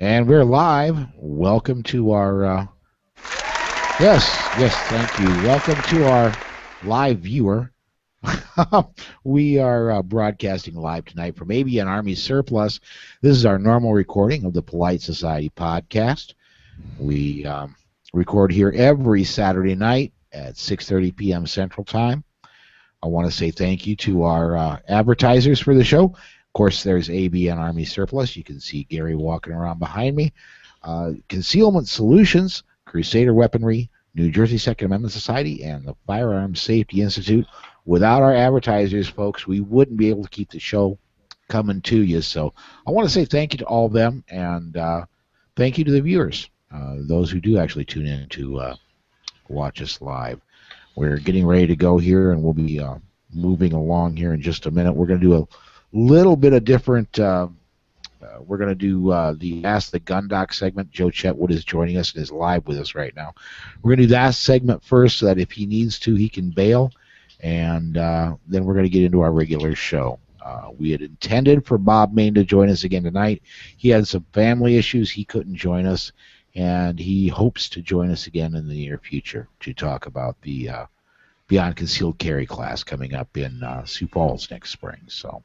And we're live. Welcome to our, yes, thank you. Welcome to our live viewer. We are broadcasting live tonight from ABN Army Surplus. This is our normal recording of the Polite Society podcast. We record here every Saturday night at 6:30 p.m. Central Time. I want to say thank you to our advertisers for the show. Of course, there's ABN Army Surplus. You can see Gary walking around behind me. Concealment Solutions, Crusader Weaponry, New Jersey Second Amendment Society, and the Firearms Safety Institute. Without our advertisers, folks, we wouldn't be able to keep the show coming to you. So I want to say thank you to all of them, and thank you to the viewers, those who do actually tune in to watch us live. We're getting ready to go here, and we'll be moving along here in just a minute. We're going to do a little bit of different. We're going to do the Ask the Gun Doc segment. Joe Chetwood is joining us and is live with us right now. We're going to do that segment first so that if he needs to, he can bail, and then we're going to get into our regular show. We had intended for Bob Main to join us again tonight. He had some family issues. He couldn't join us, and he hopes to join us again in the near future to talk about the Beyond Concealed Carry class coming up in Sioux Falls next spring. So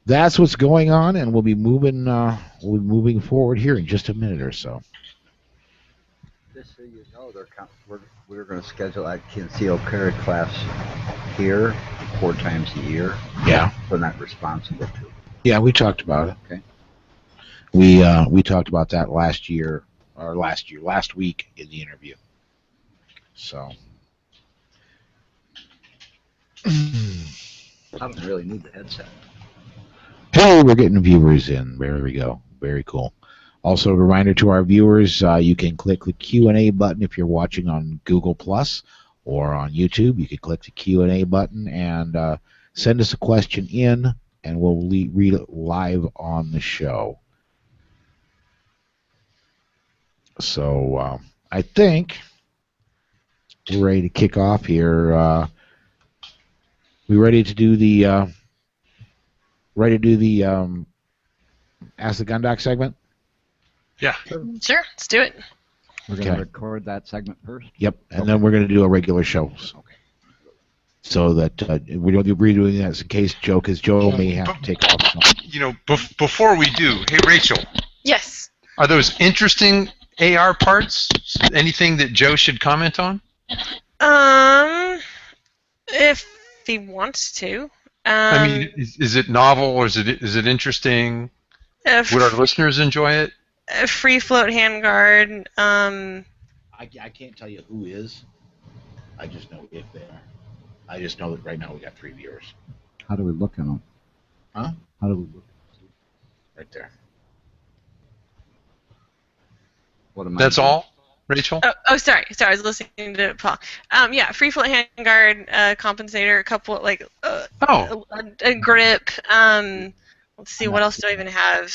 that's what's going on, and we'll be moving forward here in just a minute or so. Just so you know, we're going to schedule that concealed carry class here 4 times a year. Yeah. We're not responsible to. Yeah, we talked about it. Okay. We talked about that last week in the interview. So. I don't really need the headset. Hey, we're getting viewers in. There we go. Very cool. Also, a reminder to our viewers, you can click the Q&A button if you're watching on Google Plus or on YouTube. You can click the Q&A button and send us a question in, and we'll read it live on the show. So I think we're ready to kick off here. We ready to do the Ask the Gun Doc segment? Yeah. Sure, let's do it. We're going to record that segment first? Yep, and then we're going to do a regular show. So that we don't be redoing that in case Joe, because Joe may have to take off. You know, before we do, hey, Rachel. Yes. Are those interesting AR parts? Anything that Joe should comment on? If he wants to. I mean, is it novel or is it interesting? Would our listeners enjoy it? A free float handguard. I can't tell you who is. I just know if they are. I just know that right now we got 3 viewers. How do we look at them? Huh? How do we look? Right there. What am I That's doing? all, Rachel? Oh, sorry. I was listening to Paul. Yeah, free float handguard, compensator, a couple a grip. Let's see, what else do I even have?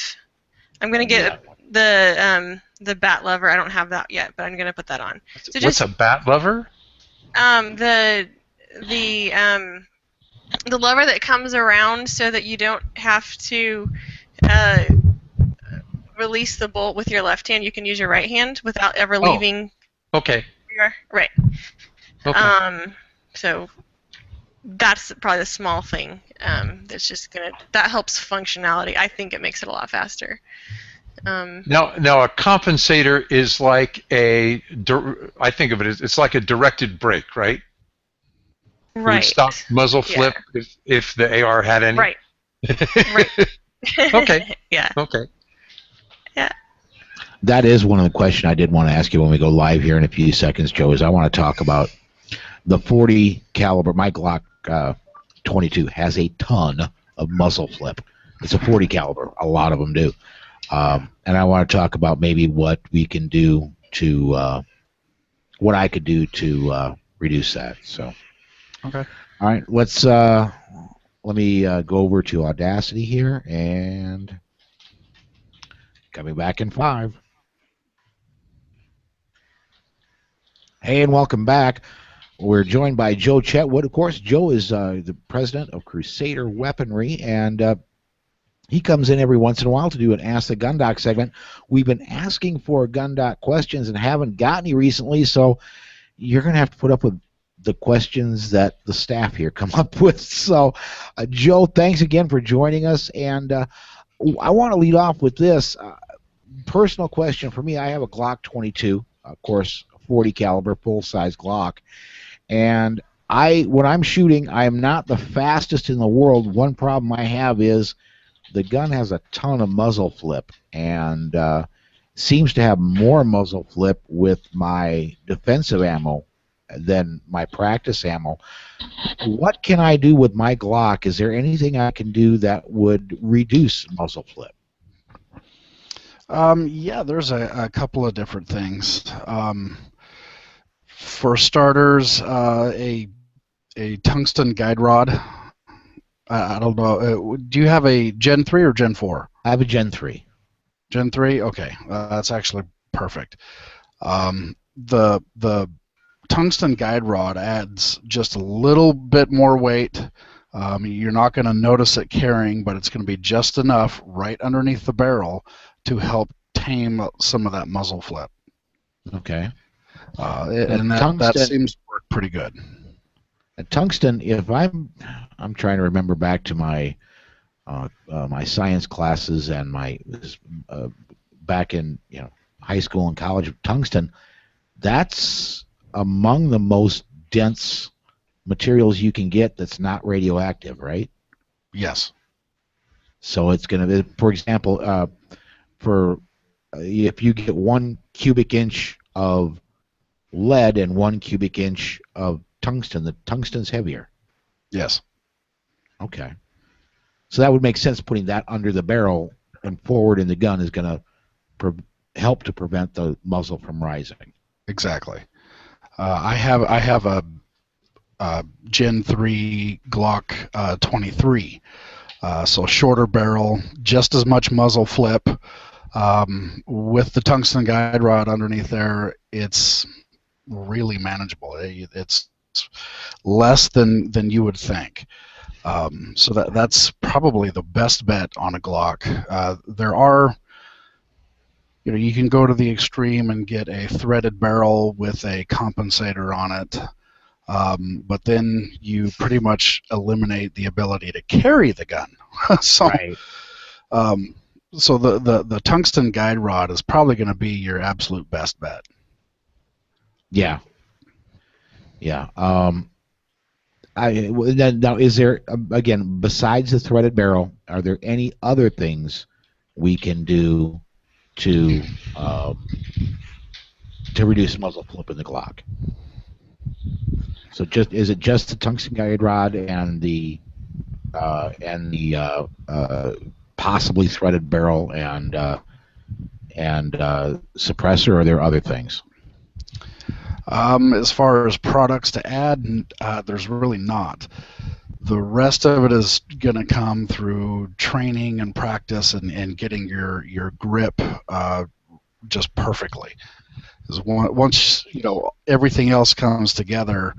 I'm gonna get the bat lever. I don't have that yet, but I'm gonna put that on. So What's a bat lever? The lever that comes around so that you don't have to release the bolt with your left hand. You can use your right hand without ever leaving. Okay. Right. Okay. So that's probably the small thing. That helps functionality. I think it makes it a lot faster. Now a compensator is like I think of it as it's like a directed brake, right? Right. It would stop muzzle flip if the AR had any. Right. Right. Okay. Yeah. Okay. Yeah. That is one of the questions I did want to ask you when we go live here in a few seconds, Joe, is I want to talk about the 40 caliber. My Glock 22 has a ton of muzzle flip. It's a 40 caliber. A lot of them do. And I want to talk about maybe what we can do to, what I could do to reduce that. So, okay. All right, let me go over to Audacity here, and coming back in 5. Hey, and welcome back. We're joined by Joe Chetwood. Of course, Joe is the president of Crusader Weaponry, and He comes in every once in a while to do an Ask the Gun Doc segment. We've been asking for Gun Doc questions and haven't got any recently, so you're going to have to put up with the questions that the staff here come up with. So, Joe, thanks again for joining us, and I want to lead off with this personal question for me. I have a Glock 22, of course, 40 caliber, full-size Glock, and when I'm shooting, I am not the fastest in the world. One problem I have is the gun has a ton of muzzle flip, and seems to have more muzzle flip with my defensive ammo than my practice ammo. What can I do with my Glock? Is there anything I can do that would reduce muzzle flip? Yeah, there's a couple of different things. For starters, a tungsten guide rod. I don't know. Do you have a Gen 3 or Gen 4? I have a Gen 3. Gen 3? Okay. That's actually perfect. The tungsten guide rod adds just a little bit more weight. You're not going to notice it carrying, but it's going to be just enough right underneath the barrel to help tame some of that muzzle flip. Okay. And that seems to work pretty good. Tungsten, if I'm trying to remember back to my my science classes and my back in high school and college, tungsten, that's among the most dense materials you can get that's not radioactive, right? Yes. So it's going to, for example, if you get 1 cubic inch of lead and 1 cubic inch of tungsten, the tungsten's heavier. Yes. Okay. So that would make sense. Putting that under the barrel and forward in the gun is going to help to prevent the muzzle from rising. Exactly. I have a Gen 3 Glock 23. So shorter barrel, just as much muzzle flip. With the tungsten guide rod underneath there, it's really manageable. It's less than you would think. So that's probably the best bet on a Glock. There are, you can go to the extreme and get a threaded barrel with a compensator on it, but then you pretty much eliminate the ability to carry the gun. So, right. So the tungsten guide rod is probably going to be your absolute best bet. Yeah. Yeah. Now, is there, again, besides the threaded barrel, are there any other things we can do to reduce muzzle flip in the Glock? So is it just the tungsten guide rod and the possibly threaded barrel and suppressor, or are there other things? As far as products to add, there's really not. The rest of it is going to come through training and practice and getting your grip just perfectly. Because once everything else comes together,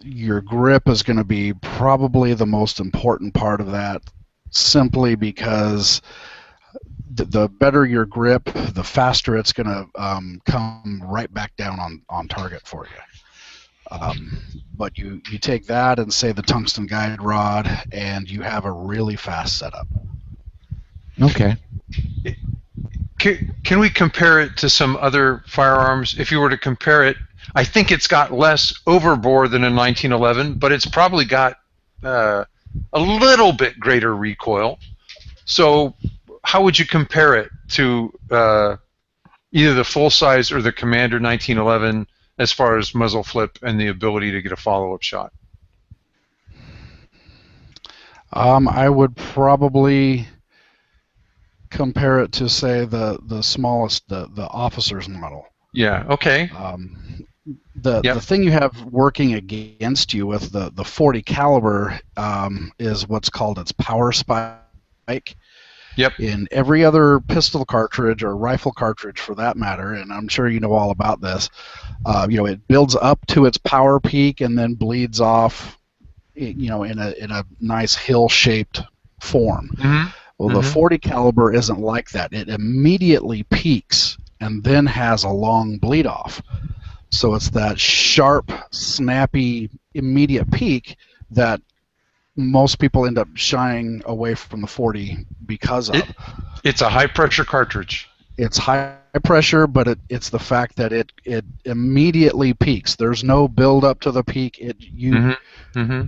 your grip is going to be probably the most important part of that, simply because the better your grip, the faster it's going to come right back down on target for you. But you take that and say the tungsten guide rod, and you have a really fast setup. Okay. Can we compare it to some other firearms? If you were to compare it, I think it's got less overbore than a 1911, but it's probably got a little bit greater recoil. So how would you compare it to either the full-size or the Commander 1911 as far as muzzle flip and the ability to get a follow-up shot? I would probably compare it to, say, the smallest, the officer's model. Yeah, okay. The thing you have working against you with the 40 caliber is what's called its power spike. Yep. In every other pistol cartridge or rifle cartridge, for that matter, and I'm sure you know all about this, it builds up to its power peak and then bleeds off in a nice hill-shaped form. Mm-hmm. Well, the 40 caliber isn't like that. It immediately peaks and then has a long bleed off. So it's that sharp, snappy, immediate peak that most people end up shying away from the 40 because of. It's a high-pressure cartridge. It's high pressure, but it's the fact that it immediately peaks. There's no build up to the peak. You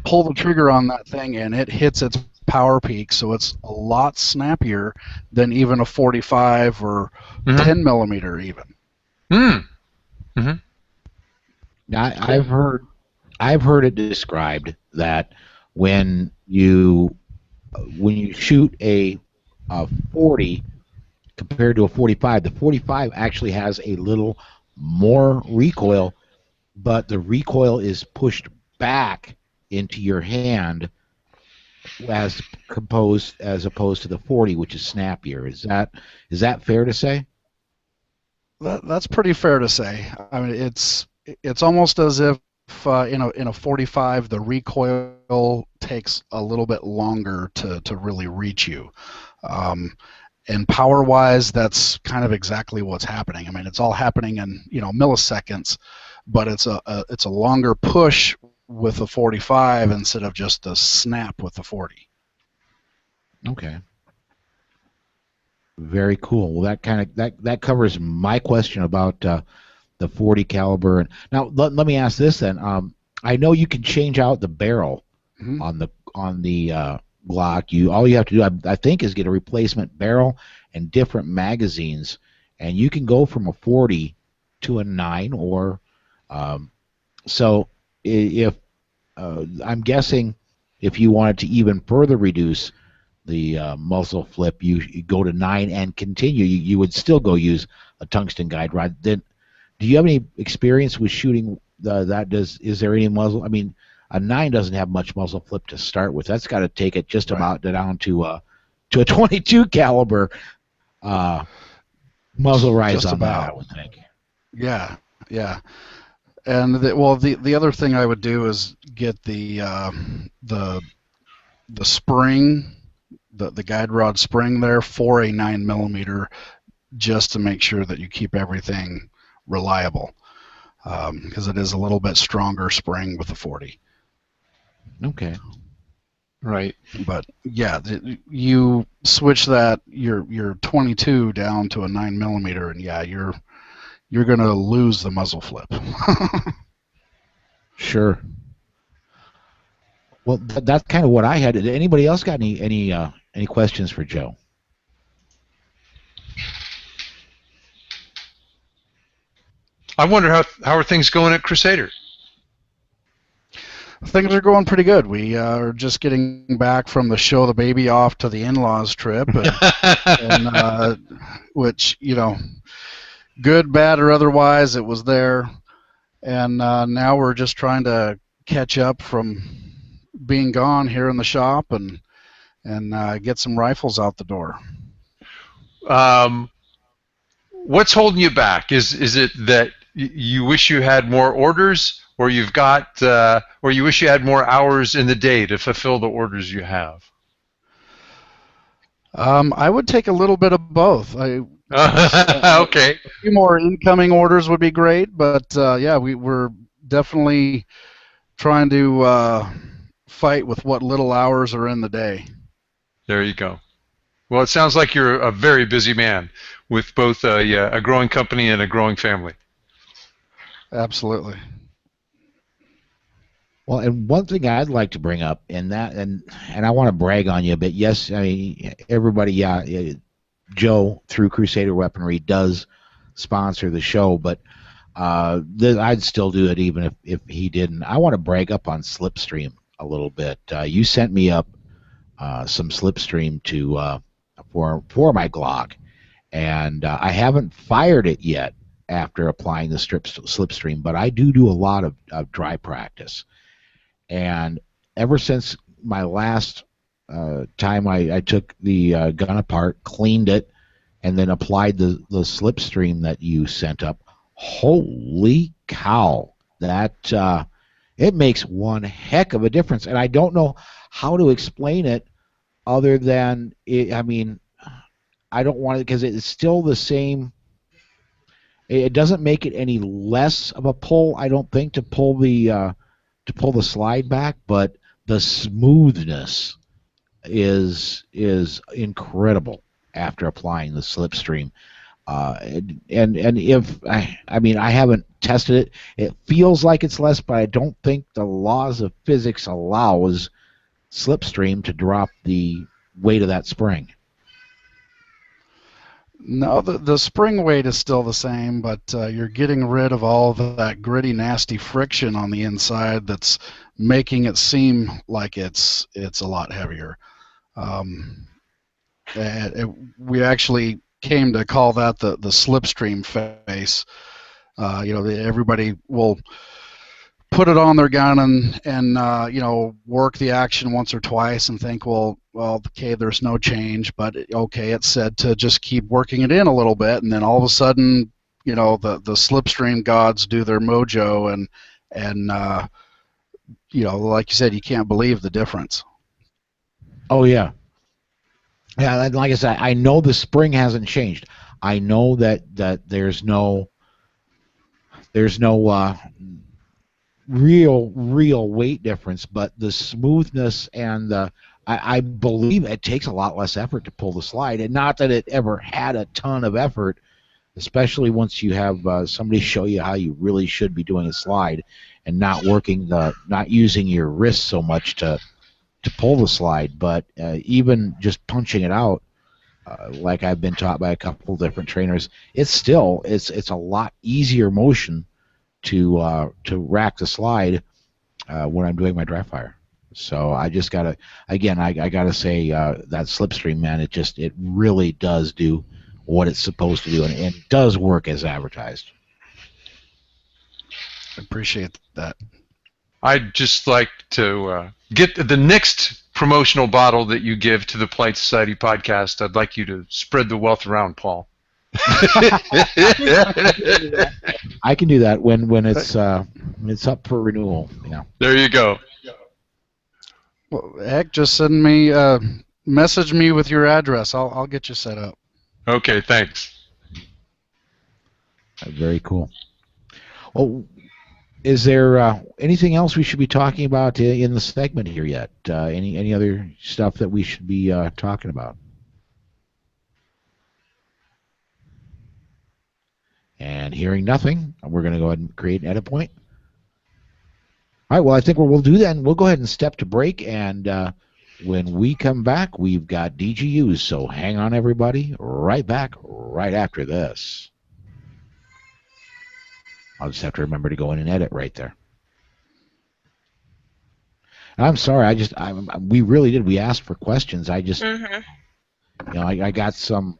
pull the trigger on that thing and it hits its power peak, so it's a lot snappier than even a 45 or 10 millimeter even. Now, I've heard it described that when you shoot a 40 compared to a 45, the 45 actually has a little more recoil, but the recoil is pushed back into your hand as opposed to the 40, which is snappier. Is that fair to say? That's pretty fair to say. I mean, it's almost as if in a 45 the recoil takes a little bit longer to really reach you. And power-wise, that's kind of exactly what's happening. I mean, it's all happening in milliseconds, but it's a longer push with the 45 instead of just a snap with the 40. Okay. Very cool. Well, that covers my question about the 40 caliber. And now let me ask this then. I know you can change out the barrel on the Glock. All you have to do, I think, is get a replacement barrel and different magazines, and you can go from a 40 to a 9. Or so if I'm guessing if you wanted to even further reduce the muzzle flip, you go to 9 and continue. You would still go use a tungsten guide rod. Then, do you have any experience with shooting is there any muzzle? I mean, a 9 doesn't have much muzzle flip to start with. That's got to take it just about down to a 22 caliber muzzle rise just on about. that, I would think. Yeah. And the other thing I would do is get the spring, the guide rod spring there for a 9 millimeter, just to make sure that you keep everything reliable, because it is a little bit stronger spring with the 40. Okay. Right. But yeah, you switch that your 22 down to a 9 millimeter, and yeah, you're gonna lose the muzzle flip. Sure. Well, that's kind of what I had. Did anybody else got any questions for Joe? I wonder how are things going at Crusader? Things are going pretty good. We are just getting back from the show the baby off to the in-laws trip, and which, good, bad, or otherwise, it was there. And now we're just trying to catch up from being gone here in the shop and get some rifles out the door. What's holding you back? Is it that you wish you had more orders, or or you wish you had more hours in the day to fulfill the orders you have? I would take a little bit of both. Okay. A few more incoming orders would be great, but yeah, we're definitely trying to fight with what little hours are in the day. There you go. Well, it sounds like you're a very busy man with both a growing company and a growing family. Absolutely. Well, and one thing I'd like to bring up, and I want to brag on you a bit. Yes, I mean, everybody, Joe through Crusader Weaponry does sponsor the show, but I'd still do it even if he didn't. I want to brag up on Slipstream a little bit. You sent me up some Slipstream for my Glock, and I haven't fired it yet after applying the Slipstream, but I do a lot of dry practice. And ever since my last time I took the gun apart, cleaned it, and then applied the Slipstream that you sent up, holy cow! That It makes one heck of a difference, and I don't know how to explain it other than it, I mean, I don't want it because it's still the same. It doesn't make it any less of a pull, I don't think, to pull the slide back, but the smoothness is incredible after applying the slipstream. And if I mean I haven't tested it, it feels like it's less, but I don't think the laws of physics allows slipstream to drop the weight of that spring. No, the spring weight is still the same, but you're getting rid of all that gritty, nasty friction on the inside that's making it seem like it's a lot heavier. We actually came to call that the slipstream face. Everybody will put it on their gun and work the action once or twice and think, well, okay, there's no change, but okay, it's said to just keep working it in a little bit, and then all of a sudden, the slipstream gods do their mojo, and like you said, you can't believe the difference. Oh yeah, yeah. Like I said, I know the spring hasn't changed. I know that there's no real weight difference, but the smoothness and I believe it takes a lot less effort to pull the slide, and not that it ever had a ton of effort, especially once you have somebody show you how you really should be doing a slide and not using your wrist so much to pull the slide, but even just punching it out, like I've been taught by a couple different trainers, it's a lot easier motion to rack the slide when I'm doing my dry fire. So I just gotta, again, I gotta say that slipstream, man, it really does do what it's supposed to do, and it does work as advertised. I appreciate that. I'd just like to get the next promotional bottle that you give to the Polite Society podcast. I'd like you to spread the wealth around, Paul. I can do that when it's up for renewal. Yeah. There you go. Well, heck, just message me with your address. I'll get you set up. Okay, thanks. Very cool. Well, is there anything else we should be talking about in the segment here yet? Any other stuff that we should be talking about? And hearing nothing, we're going to go ahead and create an edit point. All right, well, I think what we'll do then, we'll go ahead and step to break, and when we come back, we've got DGUs, so hang on, everybody. Right back right after this. I'll just have to remember to go in and edit right there. I'm sorry, we really did. We asked for questions. I just, I got some.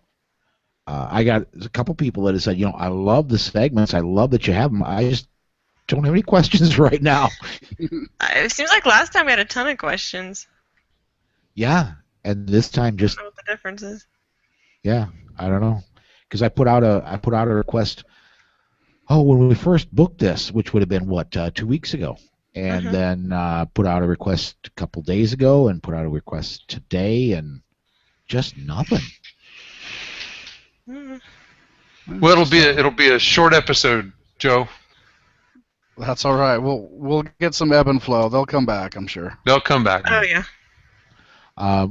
I got a couple people that have said, I love the segments. I love that you have them. I just don't have any questions right now. It seems like last time we had a ton of questions. Yeah, and this time just. I don't know what the difference is. Yeah, I don't know, because I put out a request. Oh, when we first booked this, which would have been what 2 weeks ago, and then put out a request a couple days ago, and put out a request today, and just nothing. Well, it'll be a short episode, Joe. That's all right. We'll get some ebb and flow. They'll come back, I'm sure. They'll come back. Oh yeah.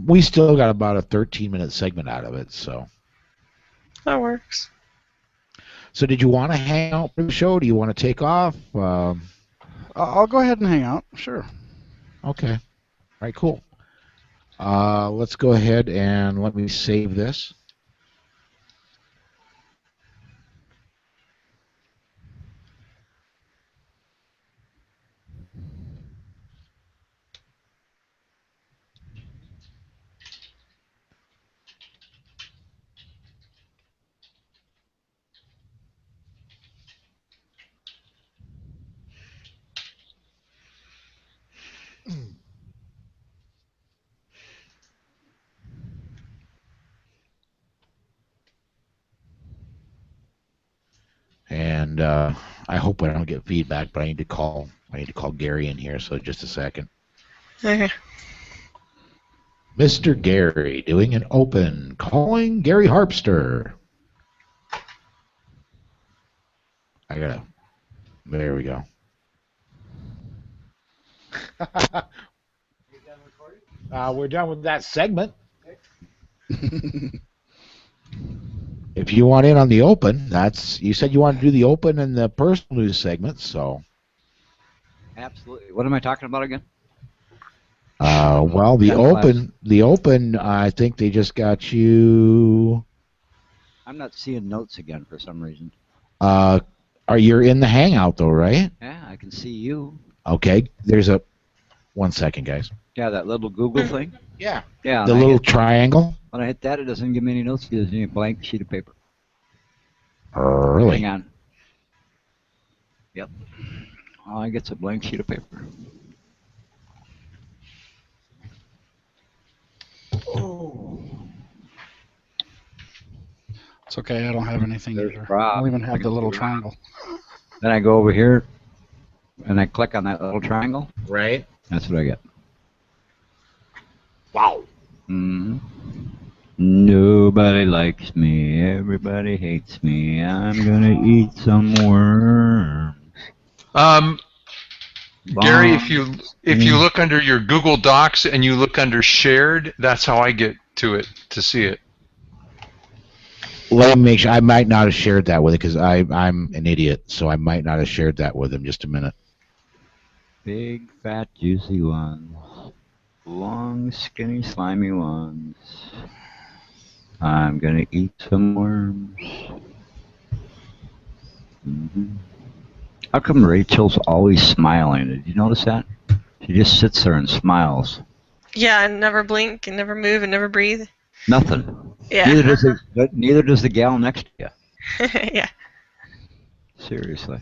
We still got about a 13-minute segment out of it, so. That works. So did you want to hang out for the show? Do you want to take off? I'll go ahead and hang out. Sure. Okay. All right, cool. Let's go ahead and let me save this. And I hope I don't get feedback, but I need to call Gary in here. So just a second. Okay. Mr. Gary doing an open, calling Gary Harpster. There we go. We're done with that segment. If you want in on the open, you said you wanted to do the open and the personal news segments, so. Absolutely. What am I talking about again? Well, the open, I think they just got you. I'm not seeing notes again for some reason. Are you in the Hangout though, right? Yeah, I can see you. Okay, there's 1 second, guys. Yeah, that little Google thing. Yeah. Yeah. The little triangle. When I hit that, it doesn't give me any notes. It gives me a blank sheet of paper. Really? Hang on. Yep. All I get's a blank sheet of paper. Oh. It's okay, I don't have anything There's either. Rob. I don't even have the little triangle. Then I go over here, and I click on that little triangle. Right. That's what I get. Wow. Mm-hmm. Nobody likes me. Everybody hates me. I'm gonna eat some worms. Gary, if you look under your Google Docs and you look under shared, that's how I get to it to see it. Let me make sure. I might not have shared that with it because I'm an idiot, so I might not have shared that with him. Just a minute. Big, fat, juicy ones. Long, skinny, slimy ones. I'm gonna eat some worms. Mm-hmm. How come Rachel's always smiling? Did you notice that? She just sits there and smiles. Yeah, and never blink and never move and never breathe. Nothing. Yeah. Neither does the gal next to you. Yeah. Seriously.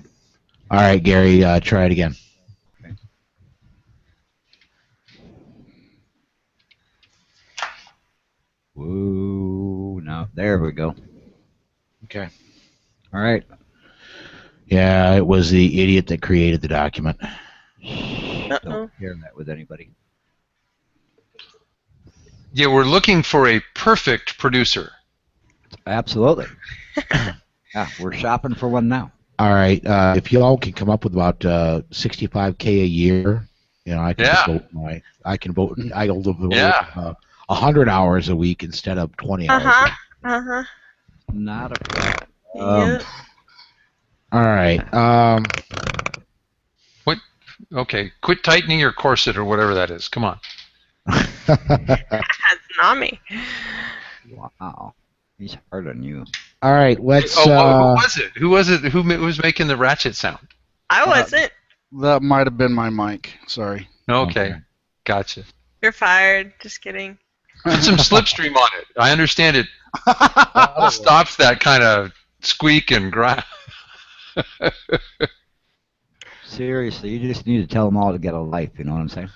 All right, Gary, try it again. Okay. Whoa! Now there we go. Okay. All right. Yeah, it was the idiot that created the document. Don't share that with anybody. Yeah, we're looking for a perfect producer. Absolutely. Yeah, we're shopping for one now. All right, if you all can come up with about $65K a year, I can vote I'll vote 100 hours a week instead of 20 hours. Not a problem. Yeah. All right. What? Okay, quit tightening your corset or whatever that is. Come on. That's not me. Wow. He's hard on you. All right, let's. Who was it? Who was it? Who was making the ratchet sound? I wasn't. That might have been my mic. Sorry. Okay, gotcha. You're fired. Just kidding. Put some slipstream on it. I understand it stops that kind of squeak and grind. Seriously, you just need to tell them all to get a life, you know what I'm saying?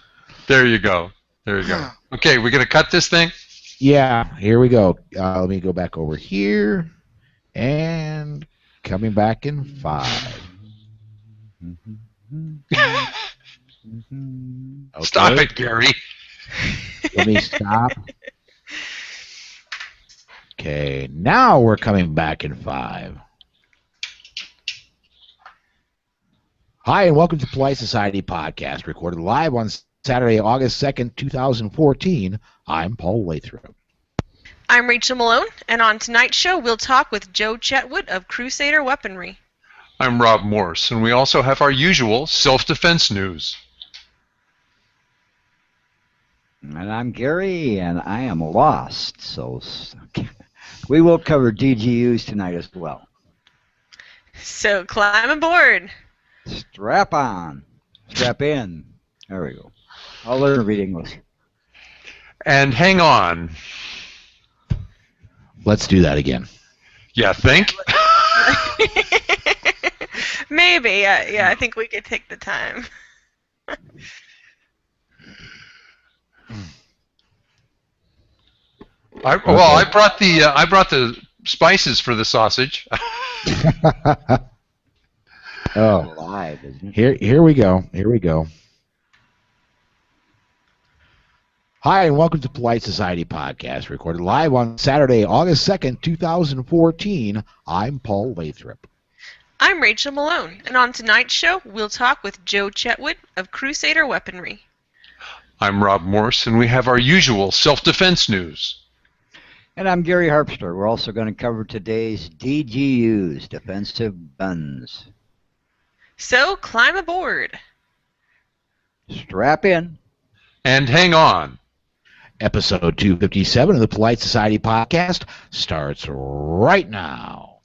There you go. There you go. Okay, we're going to cut this thing? Yeah, here we go. Let me go back over here. And coming back in 5. Okay. Stop it, Gary. Let me stop. Okay, now we're coming back in 5. Hi, and welcome to Polite Society Podcast, recorded live on Saturday, August 2nd, 2014. I'm Paul Lathrop. I'm Rachel Malone, and on tonight's show, we'll talk with Joe Chetwood of Crusader Weaponry. I'm Rob Morse, and we also have our usual self-defense news. And I'm Gary, and I am lost, so we will cover DGUs tonight as well. So climb aboard. Strap on. Strap in. There we go. I'll learn to read English. And hang on. Let's do that again. Yeah, think? Maybe. Yeah, I think we could take the time. I brought the spices for the sausage. Oh, live, isn't it? Here we go. Here we go. Hi, and welcome to Polite Society Podcast, recorded live on Saturday, August 2nd, 2014. I'm Paul Lathrop. I'm Rachel Malone, and on tonight's show, we'll talk with Joe Chetwood of Crusader Weaponry. I'm Rob Morse, and we have our usual self-defense news. And I'm Gary Harpster. We're also going to cover today's DGUs, defensive guns. So, climb aboard. Strap in. And hang on. Episode 257 of the Polite Society Podcast starts right now.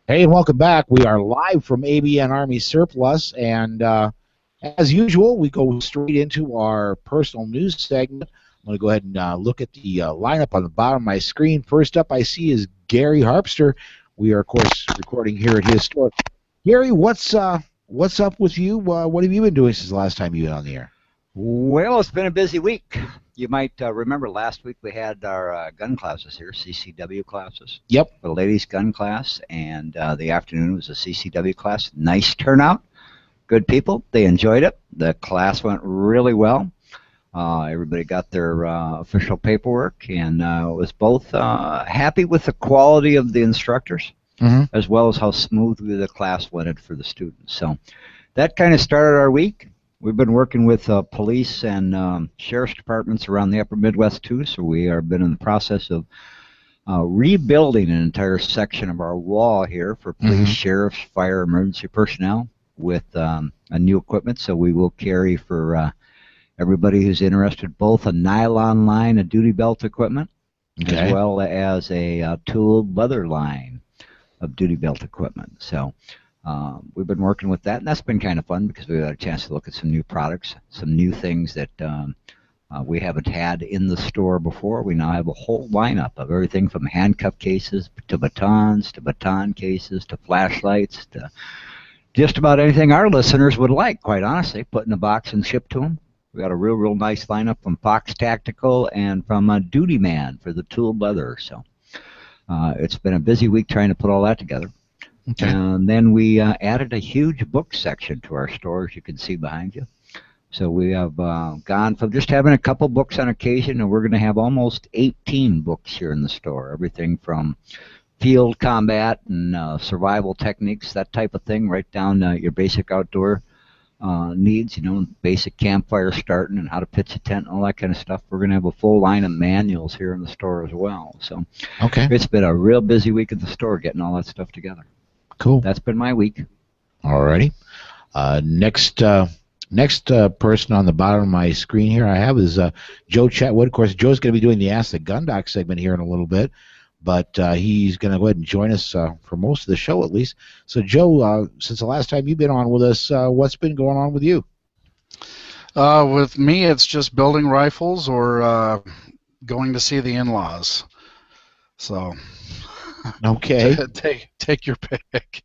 Hey, and welcome back. We are live from ABN Army Surplus, and as usual, we go straight into our personal news segment. I'm going to go ahead and look at the lineup on the bottom of my screen. First up I see is Gary Harpster. We are, of course, recording here at his store. Gary, what's up with you? What have you been doing since the last time you've been on the air? Well, it's been a busy week. You might remember last week we had our gun classes here, CCW classes. Yep. The ladies' gun class, and the afternoon was a CCW class. Nice turnout. Good people. They enjoyed it. The class went really well. Everybody got their official paperwork, and was both happy with the quality of the instructors, as well as how smoothly the class went for the students. So that kind of started our week. We've been working with police and sheriff's departments around the upper Midwest, too, so we have been in the process of rebuilding an entire section of our wall here for police, sheriffs, fire, emergency personnel with a new equipment. So we will carry for everybody who's interested both a nylon line of duty belt equipment as well as a tooled leather line of duty belt equipment. So we've been working with that, and that's been kind of fun because we've had a chance to look at some new products, some new things that we haven't had in the store before. We now have a whole lineup of everything from handcuff cases to batons to baton cases to flashlights to just about anything our listeners would like, quite honestly, put in a box and ship to them. We got a real nice lineup from Fox Tactical and from Duty Man for the tooled leather. So it's been a busy week trying to put all that together. Okay. And then we added a huge book section to our store, as you can see behind you. So we have gone from just having a couple books on occasion, and we're going to have almost 18 books here in the store. Everything from field combat and survival techniques, that type of thing, right down your basic outdoor needs, basic campfire starting and how to pitch a tent and all that kind of stuff. We're going to have a full line of manuals here in the store as well. So it's been a real busy week at the store getting all that stuff together. Cool. That's been my week. Alrighty. Next person on the bottom of my screen here I have is Joe Chetwood. Of course, Joe's going to be doing the Ask the Gun Doc segment here in a little bit, but he's going to go ahead and join us for most of the show at least. So, Joe, since the last time you've been on with us, what's been going on with you? With me, it's just building rifles or going to see the in-laws. So, okay, take your pick.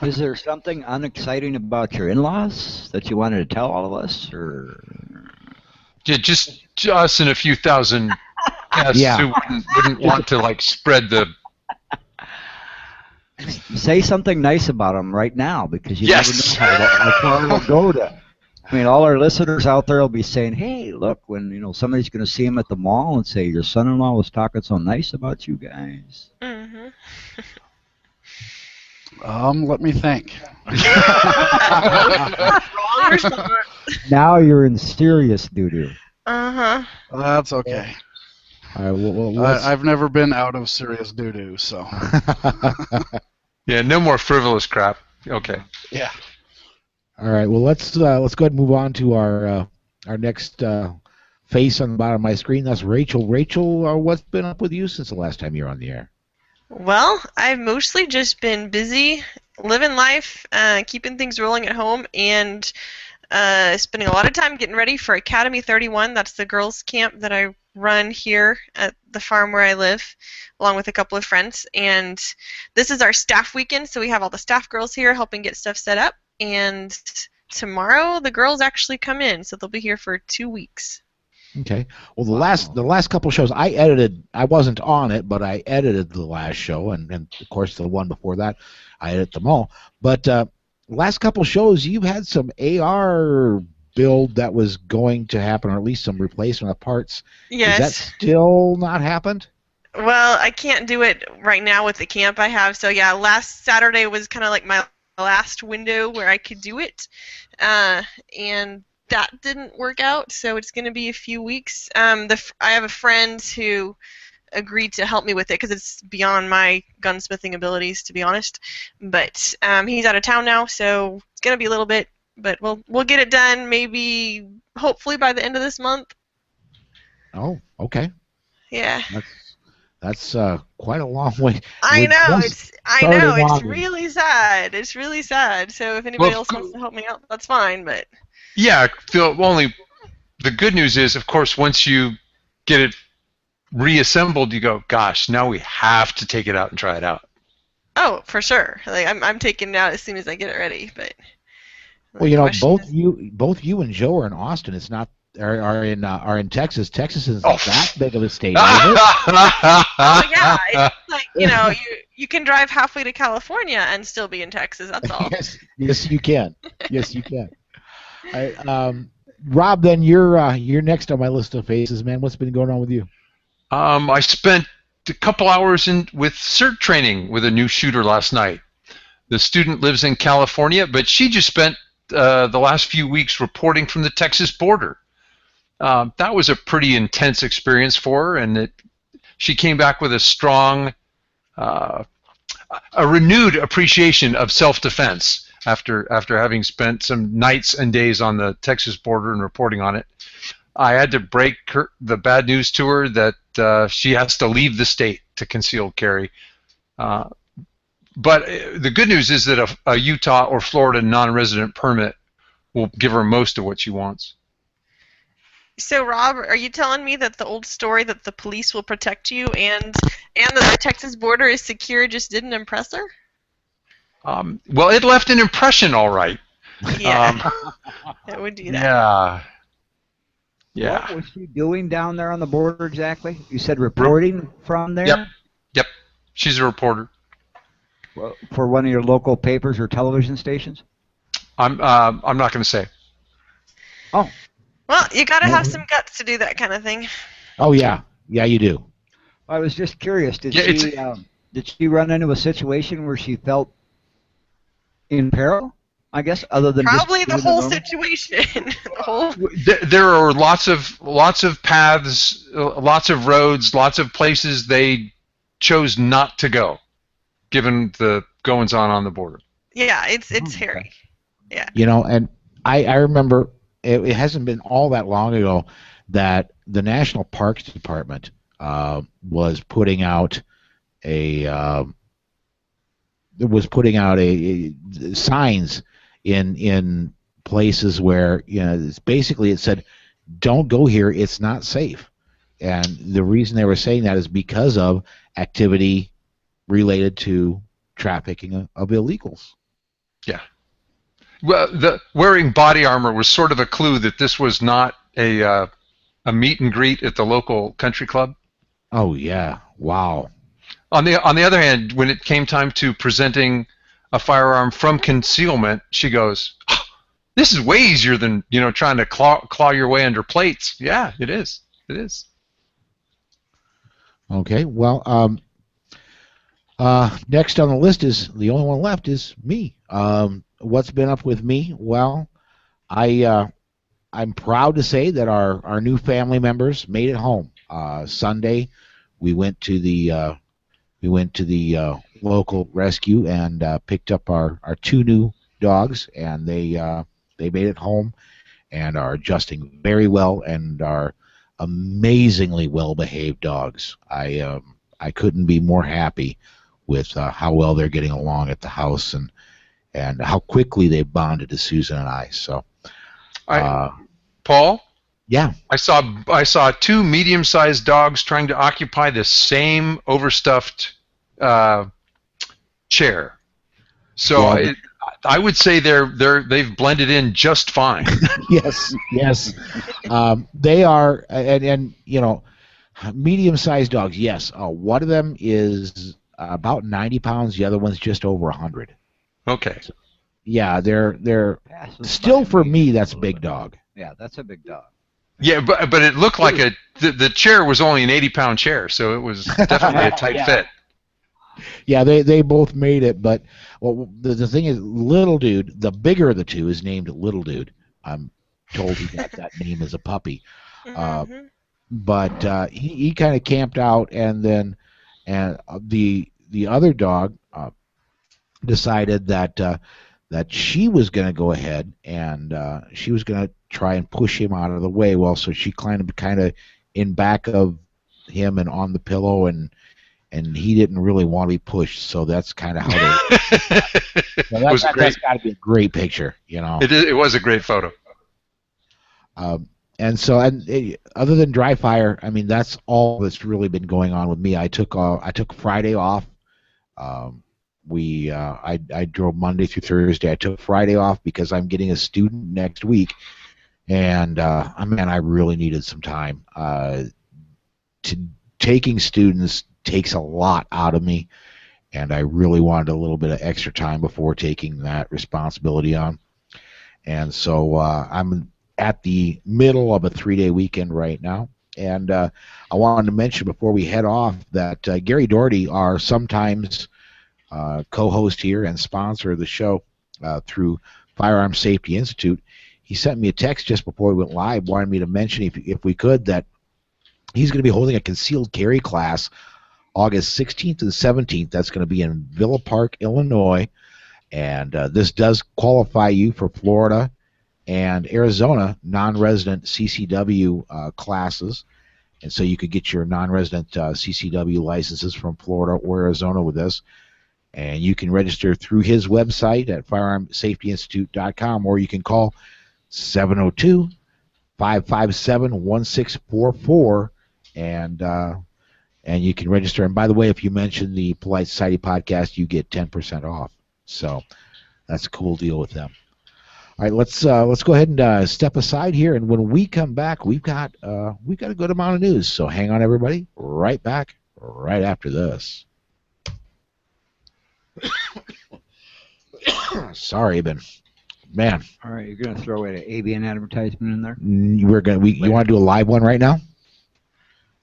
Is there something unexciting about your in-laws that you wanted to tell all of us, or just us and a few thousand guests who wouldn't want to spread the. Say something nice about them right now, because you never know how far it'll go to. I mean, all our listeners out there will be saying, "Hey, look, when somebody's going to see him at the mall and say your son-in-law was talking so nice about you guys." Mm-hmm. Let me think. Wrong response. Now you're in serious doo-doo. That's okay. All right, well, I've never been out of serious doo-doo, so. Yeah, no more frivolous crap. Okay. Yeah. All right. Well, let's go ahead and move on to our next face on the bottom of my screen. That's Rachel. Rachel, what's been up with you since the last time you were on the air? Well, I've mostly just been busy living life, keeping things rolling at home, and spending a lot of time getting ready for Academy 31. That's the girls' camp that I run here at the farm where I live, along with a couple of friends. And this is our staff weekend, so we have all the staff girls here helping get stuff set up. and tomorrow the girls actually come in, so they'll be here for 2 weeks. Okay. Well, the last couple shows I edited. I wasn't on it, but I edited the last show, and of course the one before that, I edited them all. But last couple shows, you had some AR build that was going to happen, or at least some replacement of parts. Yes. Is that still not happened? Well, I can't do it right now with the camp I have. So yeah, last Saturday was kind of like my last window where I could do it, and that didn't work out. So it's going to be a few weeks. I have a friend who agreed to help me with it because it's beyond my gunsmithing abilities, to be honest. But he's out of town now, so it's going to be a little bit. But we'll get it done. Maybe, hopefully, by the end of this month. Oh, okay. Yeah. That's quite a long way. I know it's really sad. It's really sad. So if anybody else wants to help me out, that's fine. But yeah, the good news is, of course, once you get it reassembled, you go, gosh, now we have to take it out and try it out. Oh, for sure. Like I'm taking it out as soon as I get it ready. But well, both you and Joe are in Austin. It's not. Are in Texas. Texas isn't that big of a state, is it? Oh yeah, it's like you can drive halfway to California and still be in Texas. That's all. Yes, you can. Yes, you can. Rob, then you're next on my list of faces, man. What's been going on with you? I spent a couple hours with CERT training with a new shooter last night. The student lives in California, but she just spent the last few weeks reporting from the Texas border. That was a pretty intense experience for her, and she came back with a strong, a renewed appreciation of self-defense after having spent some nights and days on the Texas border and reporting on it. I had to break the bad news to her that she has to leave the state to concealed carry. But the good news is that a Utah or Florida non-resident permit will give her most of what she wants. So, Rob, are you telling me that the old story that the police will protect you and that the Texas border is secure just didn't impress her? Well, it left an impression, all right. Yeah, it would do that. Yeah. Yeah. What was she doing down there on the border exactly? You said reporting from there? Yep. She's a reporter. For one of your local papers or television stations? I'm not going to say. Oh. Well, you got to have some guts to do that kind of thing. Oh yeah, you do. I was just curious. Did she run into a situation where she felt in peril? I guess other than probably the whole situation. There are lots of paths, lots of roads, lots of places they chose not to go, given the goings on the border. Yeah, it's hairy. Yeah. And I remember. It hasn't been all that long ago that the National Parks Department was putting out signs in places where basically it said, "Don't go here; it's not safe." And the reason they were saying that is because of activity related to trafficking of illegals. Yeah. Well, the wearing body armor was sort of a clue that this was not a meet and greet at the local country club. Oh yeah! Wow. On the other hand, when it came time to presenting a firearm from concealment, she goes, oh, "This is way easier than trying to claw your way under plates." Yeah, it is. It is. Okay. Well, next on the list is the only one left is me. What's been up with me? Well, I'm proud to say that our new family members made it home. Sunday, we went to the local rescue and picked up our two new dogs, and they made it home and are adjusting very well and are amazingly well behaved dogs. I couldn't be more happy with how well they're getting along at the house and how quickly they bonded to Susan and I. So, Paul? Yeah. I saw two medium-sized dogs trying to occupy the same overstuffed chair. So I would say they've blended in just fine. Yes, yes. They are, and medium-sized dogs. Yes, one of them is about 90 pounds. The other one's just over 100. Okay. So, yeah, they're Passes still by for me me. just a That's a little big bit. dog. Yeah, that's a big dog. Yeah, but it looked like the chair was only an 80-pound chair, so it was definitely a tight fit. Yeah, they both made it, but well, the thing is, Little Dude, the bigger of the two, is named Little Dude. I'm told he got that name as a puppy. Mm-hmm. But he kind of camped out, and then the other dog decided that she was going to go ahead and she was going to try and push him out of the way. Well, so she climbed kind of in back of him and on the pillow, and he didn't really want to be pushed. So that's kind of how they. That's got to be a great picture, It was a great photo. And so, other than dry fire, I mean, that's all that's really been going on with me. I took Friday off. I drove Monday through Thursday. I took Friday off because I'm getting a student next week, and man, I really needed some time. Taking students takes a lot out of me, and I really wanted a little bit of extra time before taking that responsibility on. And so I'm at the middle of a 3-day weekend right now. And I wanted to mention before we head off that Gary Doherty, our sometimes co-host here and sponsor of the show through Firearms Safety Institute, he sent me a text just before we went live, wanted me to mention, if we could, that he's going to be holding a concealed carry class August 16th and 17th. That's going to be in Villa Park, Illinois. And this does qualify you for Florida and Arizona non-resident CCW classes. And so you could get your non-resident CCW licenses from Florida or Arizona with this. And you can register through his website at firearmsafetyinstitute.com, or you can call 702-557-1644, and you can register. And by the way, if you mention the Polite Society podcast, you get 10% off. So that's a cool deal with them. All right, let's go ahead and step aside here, and when we come back, we've got a good amount of news. So hang on, everybody. Right back, right after this. Sorry, man. All right, you're gonna throw away the ABN advertisement in there? You want to do a live one right now?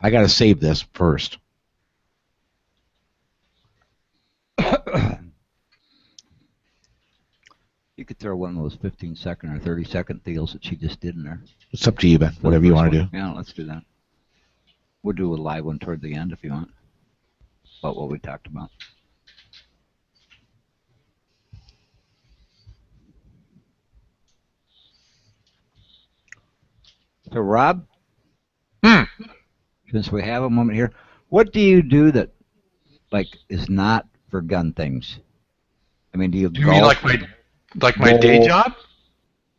I got to save this first. You could throw one of those 15-second or 30-second deals that she just did in there. It's up to you, Ben. Whatever you want to do. Yeah, let's do that. We'll do a live one toward the end if you want. About what we talked about. So, Rob, since we have a moment here, what do you do that, is not for gun things? I mean, do you mean like my day job?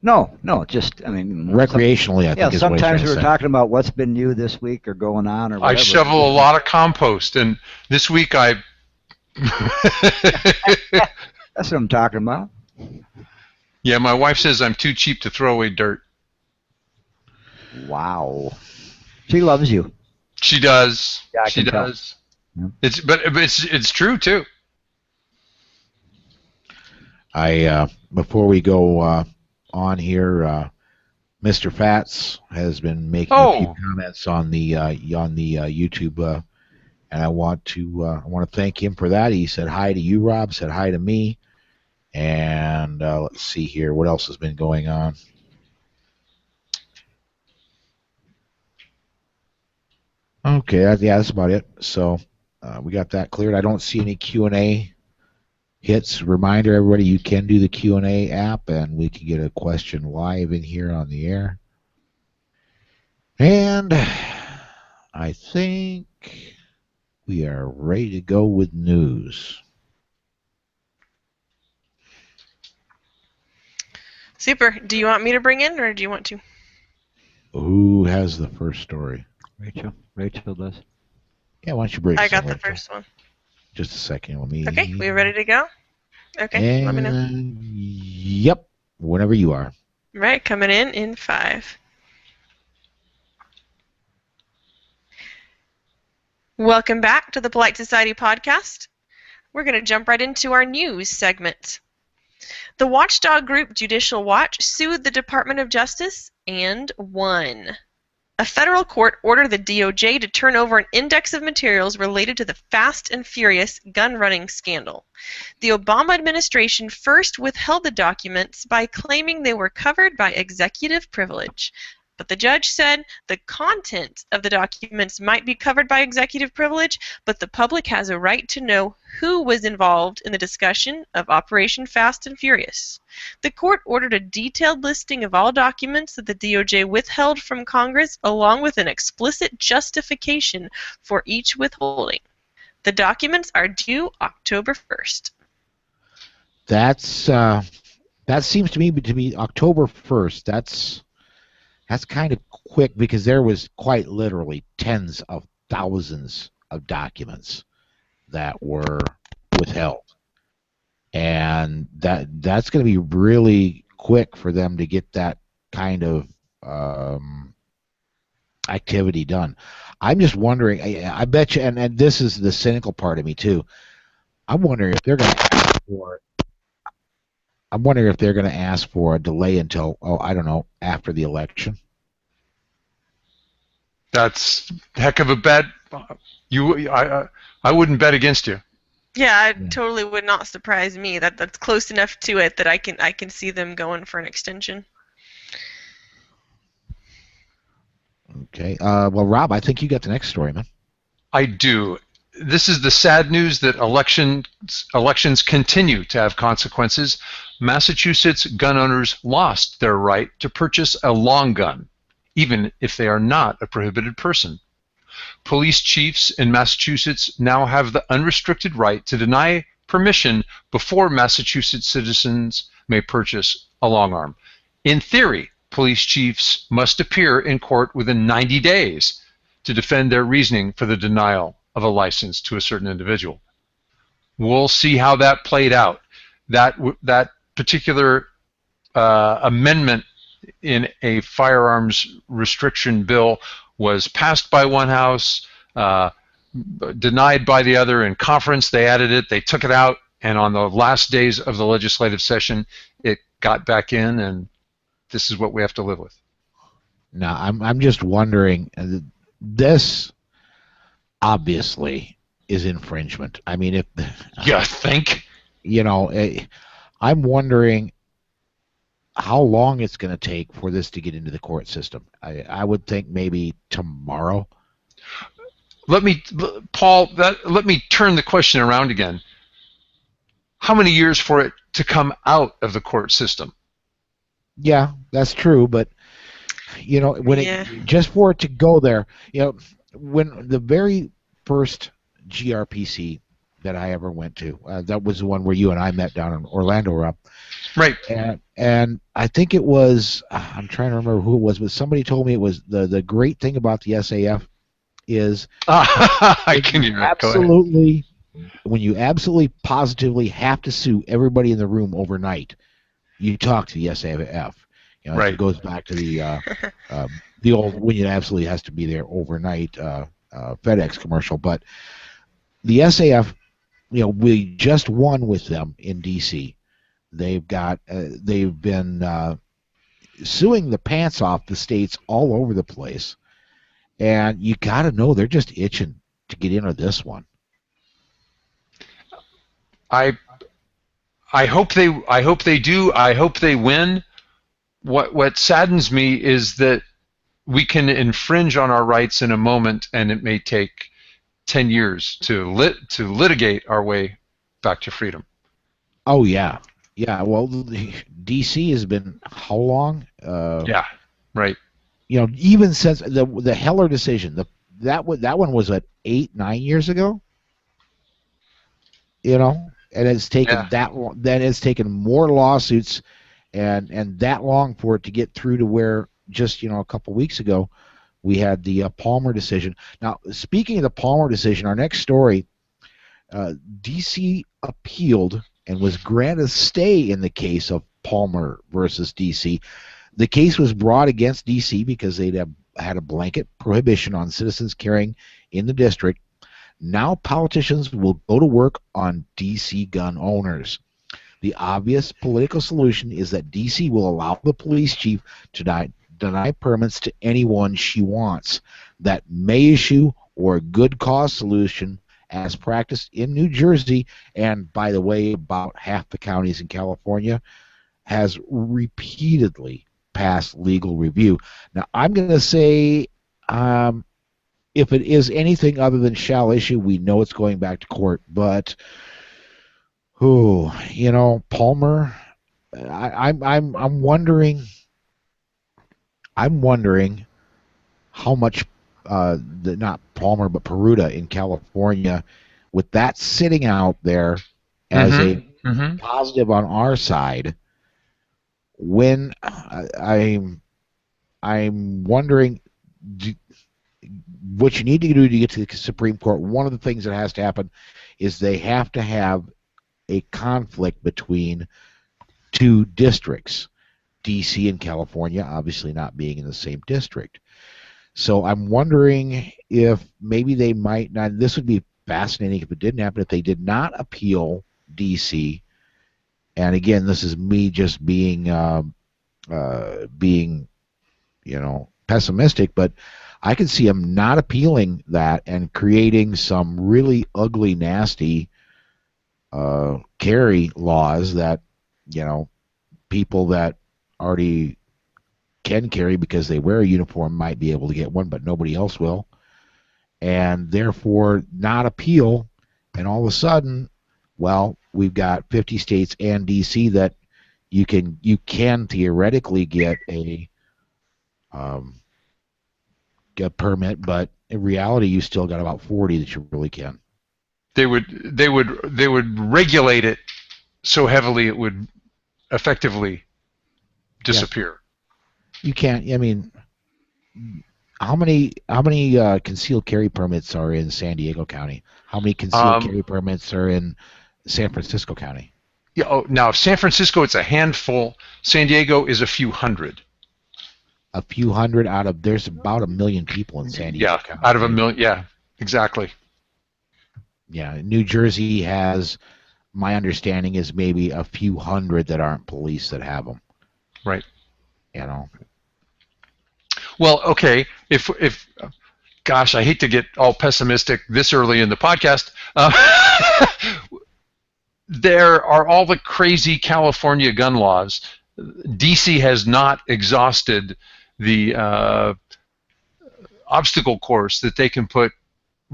No, just, recreationally, I think is what sometimes we're talking about what's been new this week or going on or whatever. I shovel a lot of compost, and this week That's what I'm talking about. Yeah, my wife says I'm too cheap to throw away dirt. Wow. She loves you. She does. Yeah, she does. Yeah. It's true too. Before we go on here, Mr. Fats has been making a few comments on the YouTube, and I want to thank him for that. He said hi to you, Rob. Said hi to me, and let's see here, what else has been going on. Okay, that's about it. So we got that cleared. I don't see any Q&A hits. Reminder, everybody, you can do the Q&A app, and we can get a question live in here on the air. And I think we are ready to go with news. Super. Do you want me to bring in, or do you want to? Who has the first story? Rachel does. Yeah, why don't you break? I got the first one. Just a second. Let me. Okay, we ready to go? Okay, let me know. And yep, whenever you are. Right, coming in 5. Welcome back to the Polite Society podcast. We're going to jump right into our news segment. The watchdog group Judicial Watch sued the Department of Justice and won. A federal court ordered the DOJ to turn over an index of materials related to the Fast and Furious gun-running scandal. The Obama administration first withheld the documents by claiming they were covered by executive privilege. But the judge said the content of the documents might be covered by executive privilege, but the public has a right to know who was involved in the discussion of Operation Fast and Furious. The court ordered a detailed listing of all documents that the DOJ withheld from Congress, along with an explicit justification for each withholding. The documents are due October 1st. That seems to me to be October 1st. That's kind of quick because there was quite literally tens of thousands of documents that were withheld. And that's going to be really quick for them to get that kind of activity done. I'm just wondering, I bet you, and this is the cynical part of me too, I'm wondering if they're going to ask for a delay until, I don't know, after the election. That's a heck of a bet. I wouldn't bet against you. Yeah, it totally would not surprise me. That's close enough to it that I can see them going for an extension. Okay. Well, Rob, I think you got the next story, man. I do. This is the sad news that elections continue to have consequences. Massachusetts gun owners lost their right to purchase a long gun, even if they are not a prohibited person. Police chiefs in Massachusetts now have the unrestricted right to deny permission before Massachusetts citizens may purchase a long arm. In theory, police chiefs must appear in court within 90 days to defend their reasoning for the denial of a license to a certain individual. We'll see how that played out. That particular amendment in a firearms restriction bill was passed by one house, denied by the other. In conference, they added it, they took it out, and on the last days of the legislative session, it got back in, and this is what we have to live with. Now, I'm just wondering, this obviously is infringement. I mean, if you think, I'm wondering how long it's going to take for this to get into the court system. I would think maybe tomorrow. Let me turn the question around again. How many years for it to come out of the court system? Yeah, that's true, but just for it to go there, when the very first GRPC that I ever went to, that was the one where you and I met down in Orlando, Rob. Right. And I think it was, I'm trying to remember who it was, but somebody told me it was the great thing about the SAF is when you absolutely positively have to sue everybody in the room overnight, you talk to the SAF. Right. It goes back to the old when you absolutely has to be there overnight FedEx commercial. But the SAF, we just won with them in D.C. They've been suing the pants off the states all over the place, and you got to know they're just itching to get into this one. I hope they do. I hope they win. What saddens me is that we can infringe on our rights in a moment, and it may take 10 years to litigate our way back to freedom. Oh yeah. Yeah, well, D.C. has been how long? Yeah, right. Even since the Heller decision, that one was 8-9 years ago. And it's taken that long. Then it's taken more lawsuits, and that long for it to get through to where just a couple weeks ago we had the Palmer decision. Now, speaking of the Palmer decision, our next story, D.C. appealed and was granted a stay in the case of Palmer versus D.C. The case was brought against D.C. because they'd have had a blanket prohibition on citizens carrying in the district. Now politicians will go to work on D.C. gun owners. The obvious political solution is that D.C. will allow the police chief to deny permits to anyone she wants. That may issue or a good cause solution as practiced in New Jersey, and by the way, about half the counties in California, has repeatedly passed legal review. Now, I'm going to say if it is anything other than shall issue, we know it's going back to court, but Palmer, I'm wondering how much not Palmer but Peruta in California, with that sitting out there as a positive on our side. When I'm wondering what you need to do to get to the Supreme Court. One of the things that has to happen is they have to have a conflict between two districts, D.C. and California, obviously not being in the same district. So I'm wondering if maybe they might not. This would be fascinating if it didn't happen. If they did not appeal D.C. And again, this is me just being pessimistic, but I could see them not appealing that and creating some really ugly, nasty carry laws that people that already can carry because they wear a uniform might be able to get one, but nobody else will, and therefore not appeal. And all of a sudden, well, we've got 50 states and D.C. that you can theoretically get a permit, but in reality, you still got about 40 that you really can. They would regulate it so heavily it would effectively disappear. You can't. I mean, how many concealed carry permits are in San Diego County? How many concealed carry permits are in San Francisco County? Yeah. Now, San Francisco, it's a handful. San Diego is a few hundred. A few hundred out of, there's about 1 million people in San Diego County. Out of 1 million. Yeah, exactly. Yeah, New Jersey has, my understanding is maybe a few hundred that aren't police that have them. Right. Well, okay. If gosh, I hate to get all pessimistic this early in the podcast. There are all the crazy California gun laws. DC has not exhausted the obstacle course that they can put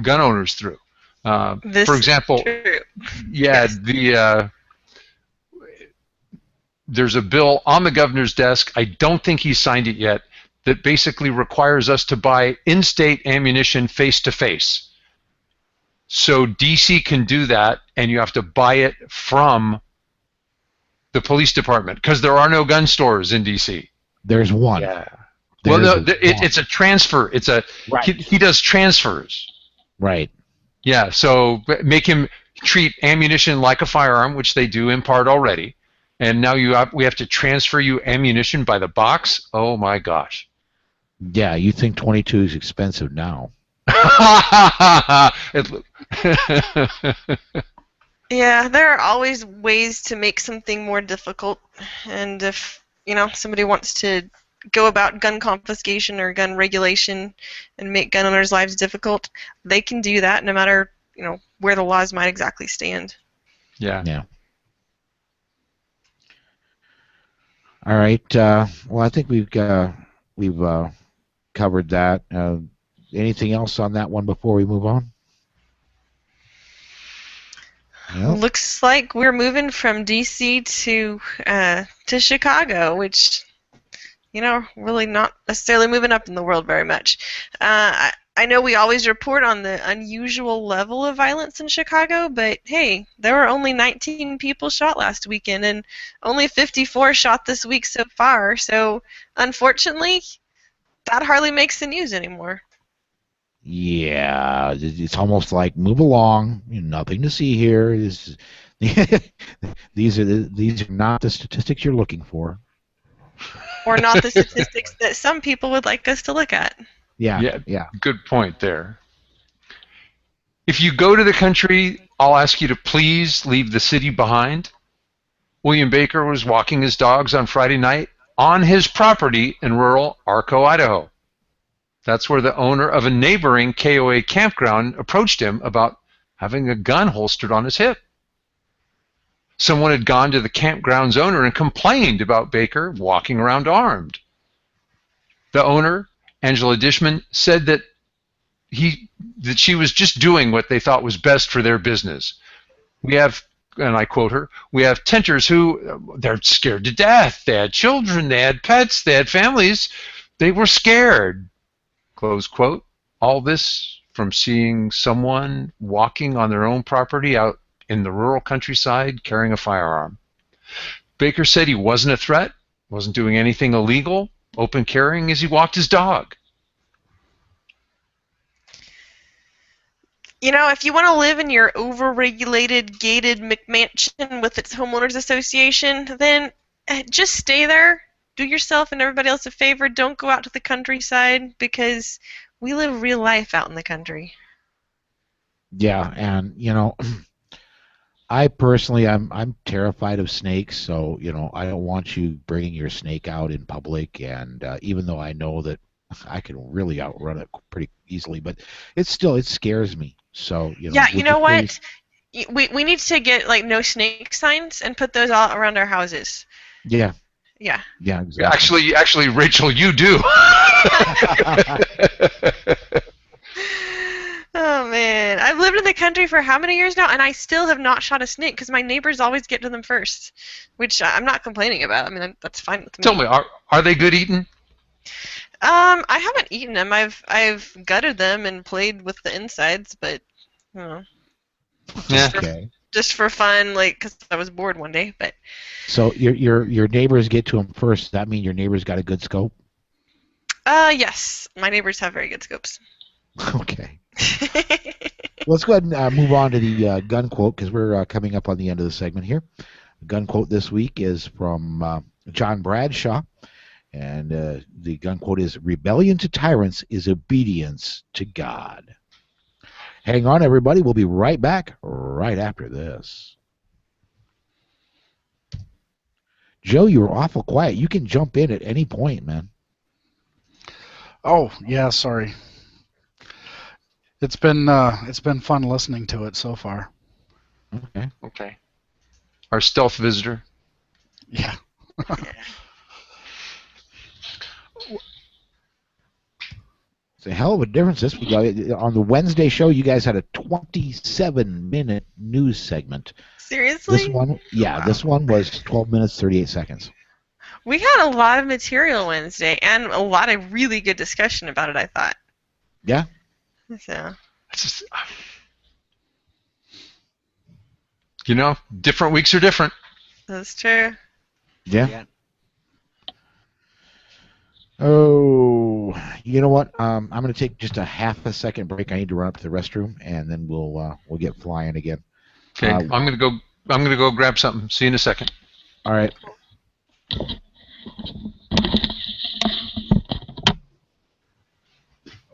gun owners through. For example, there's a bill on the governor's desk. I don't think he's signed it yet. That basically requires us to buy in-state ammunition face-to-face. So DC can do that, and you have to buy it from the police department because there are no gun stores in DC. There's one. Yeah. It's a transfer. It's a right. He does transfers. Right. Yeah. So make him treat ammunition like a firearm, which they do in part already. And now we have to transfer you ammunition by the box. Oh my gosh. Yeah, you think 22 is expensive now. Yeah, there are always ways to make something more difficult. And if, somebody wants to go about gun confiscation or gun regulation and make gun owners' lives difficult, they can do that no matter, where the laws might exactly stand. Yeah. Yeah. All right. Well, I think we've covered that. Anything else on that one before we move on? Yep. Looks like we're moving from DC to Chicago, which, really not necessarily moving up in the world very much. I know we always report on the unusual level of violence in Chicago, but hey, there were only 19 people shot last weekend and only 54 shot this week so far. So, unfortunately, that hardly makes the news anymore. Yeah, it's almost like move along. Nothing to see here. These are not the statistics you're looking for. Or not the statistics that some people would like us to look at. Yeah. Good point there. If you go to the country, I'll ask you to please leave the city behind. William Baker was walking his dogs on Friday night on his property in rural Arco, Idaho. That's where the owner of a neighboring KOA campground approached him about having a gun holstered on his hip. Someone had gone to the campground's owner and complained about Baker walking around armed. The owner, Angela Dishman, said that she was just doing what they thought was best for their business. We have, and I quote her, we have tenters who, they're scared to death. They had children, they had pets, they had families. They were scared, close quote. All this from seeing someone walking on their own property out in the rural countryside carrying a firearm. Baker said he wasn't a threat, wasn't doing anything illegal, open carrying as he walked his dog. If you want to live in your overregulated, gated McMansion with its homeowners association, then just stay there. Do yourself and everybody else a favor. Don't go out to the countryside because we live real life out in the country. Yeah, and I personally, I'm terrified of snakes, so I don't want you bringing your snake out in public. And even though I know that I can really outrun it pretty easily, but it scares me. So yeah, you know what? We need to get like no snake signs and put those all around our houses. Yeah. Yeah. Yeah, exactly. Actually, Rachel, you do. Oh man, I've lived in the country for how many years now, and I still have not shot a snake because my neighbors always get to them first, which I'm not complaining about. I mean, that's fine with me. Tell me, are they good eating? I haven't eaten them. I've gutted them and played with the insides, but just for fun, like because I was bored one day. But so your neighbors get to them first. Does that mean your neighbors got a good scope? Yes, my neighbors have very good scopes. Okay. Let's go ahead and move on to the gun quote because we're coming up on the end of the segment here. The gun quote this week is from John Bradshaw. And the gun quote is, "Rebellion to tyrants is obedience to God." Hang on, everybody. We'll be right back right after this. Joe, you were awful quiet. You can jump in at any point, man. Oh, yeah, sorry. It's been fun listening to it so far. Okay. Our stealth visitor. Yeah. It's a hell of a difference this week. On the Wednesday show, you guys had a 27-minute news segment. Seriously? This one, yeah, wow. This one was 12 minutes, 38 seconds. We had a lot of material Wednesday and a lot of really good discussion about it, I thought. Yeah. So. Different weeks are different. That's true. Yeah. Oh, you know what? I'm going to take just a half a second break. I need to run up to the restroom, and then we'll get flying again. Okay, I'm going to go grab something. See you in a second. All right.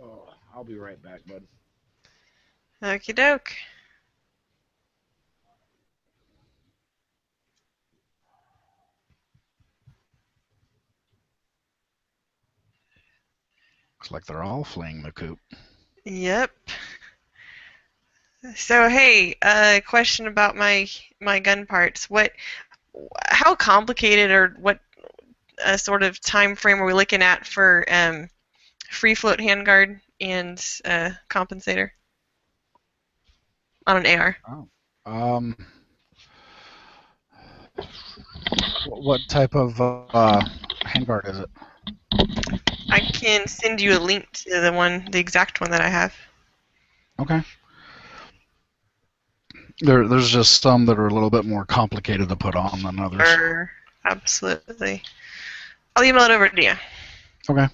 Oh, I'll be right back, bud. Okie doke. Looks like they're all fleeing the coop. Yep. So hey, question about my gun parts. How complicated or what sort of time frame are we looking at for free float handguard and compensator on an AR? Oh. What type of handguard is it? I can send you a link to the exact one that I have. Okay. There's just some that are a little bit more complicated to put on than others. Sure, absolutely. I'll email it over to you. Okay.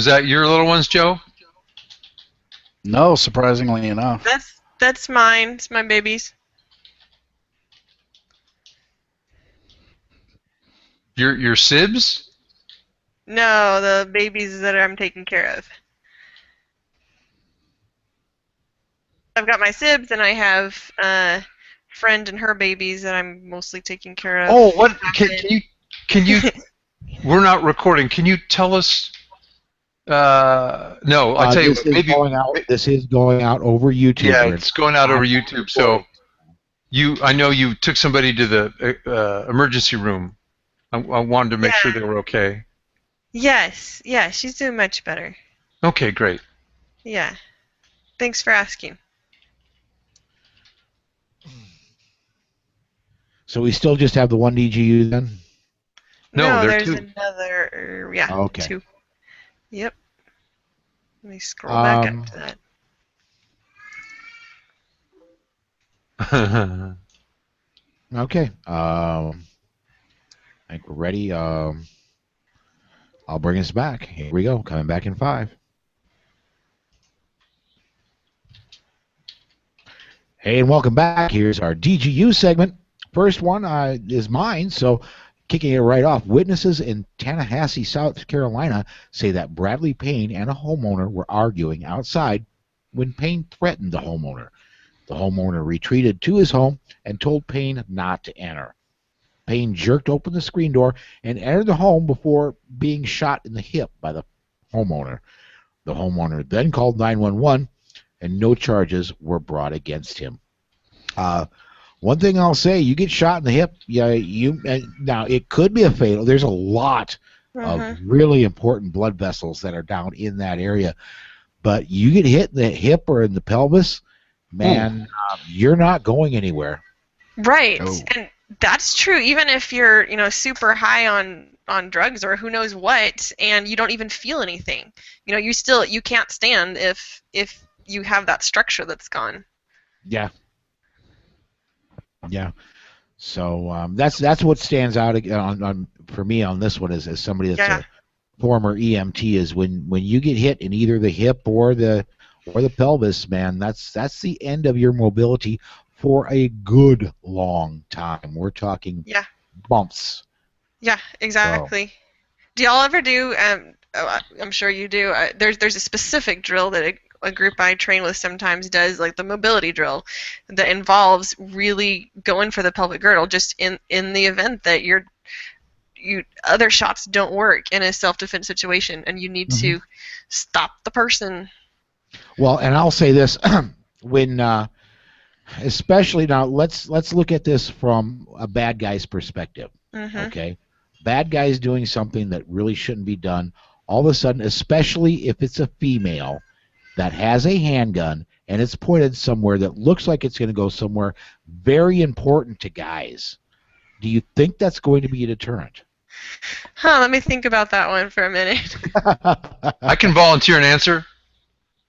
Was that your little ones, Joe? No, surprisingly enough. That's mine. It's my babies. Your sibs? No, the babies that I'm taking care of. I've got my sibs, and I have friend and her babies that I'm mostly taking care of. Oh, what? Can you? We're not recording. Can you tell us? No, I'll tell you. Maybe this is going out over YouTube. Yeah, it's going out over YouTube. So I know you took somebody to the emergency room. I wanted to make sure they were okay. Yes, yeah, she's doing much better. Okay, great. Yeah, thanks for asking. So we still just have the one DGU then? No, there's two. another. Yeah, okay. 2. Yep. Let me scroll back up to that. Okay. I think we're ready. I'll bring us back. Here we go. Coming back in 5. Hey, and welcome back. Here's our DGU segment. First one is mine, so kicking it right off. Witnesses in Tallahassee, South Carolina say that Bradley Payne and a homeowner were arguing outside when Payne threatened the homeowner. The homeowner retreated to his home and told Payne not to enter. Payne jerked open the screen door and entered the home before being shot in the hip by the homeowner. The homeowner then called 911, and no charges were brought against him. One thing I'll say, you get shot in the hip, now it could be a fatal. There's a lot of really important blood vessels that are down in that area, but you get hit in the hip or in the pelvis, man, you're not going anywhere. Right, and that's true. Even if you're, super high on drugs or who knows what, and you don't even feel anything, you can't stand if you have that structure that's gone. Yeah. Yeah, so that's what stands out for me on this one as somebody that's a former EMT is when you get hit in either the hip or the pelvis, man, that's the end of your mobility for a good long time. We're talking bumps. Yeah, exactly. So. Do y'all ever do? I'm sure you do. There's a specific drill that a group I train with sometimes does, like the mobility drill, that involves really going for the pelvic girdle, just in the event that other shots don't work in a self-defense situation, and you need to stop the person. Well, and I'll say this, when especially now, let's look at this from a bad guy's perspective. Okay, bad guy's doing something that really shouldn't be done. All of a sudden, especially if it's a female that has a handgun and it's pointed somewhere that looks like it's going to go somewhere very important to guys, do you think that's going to be a deterrent? Let me think about that one for a minute. I can volunteer an answer.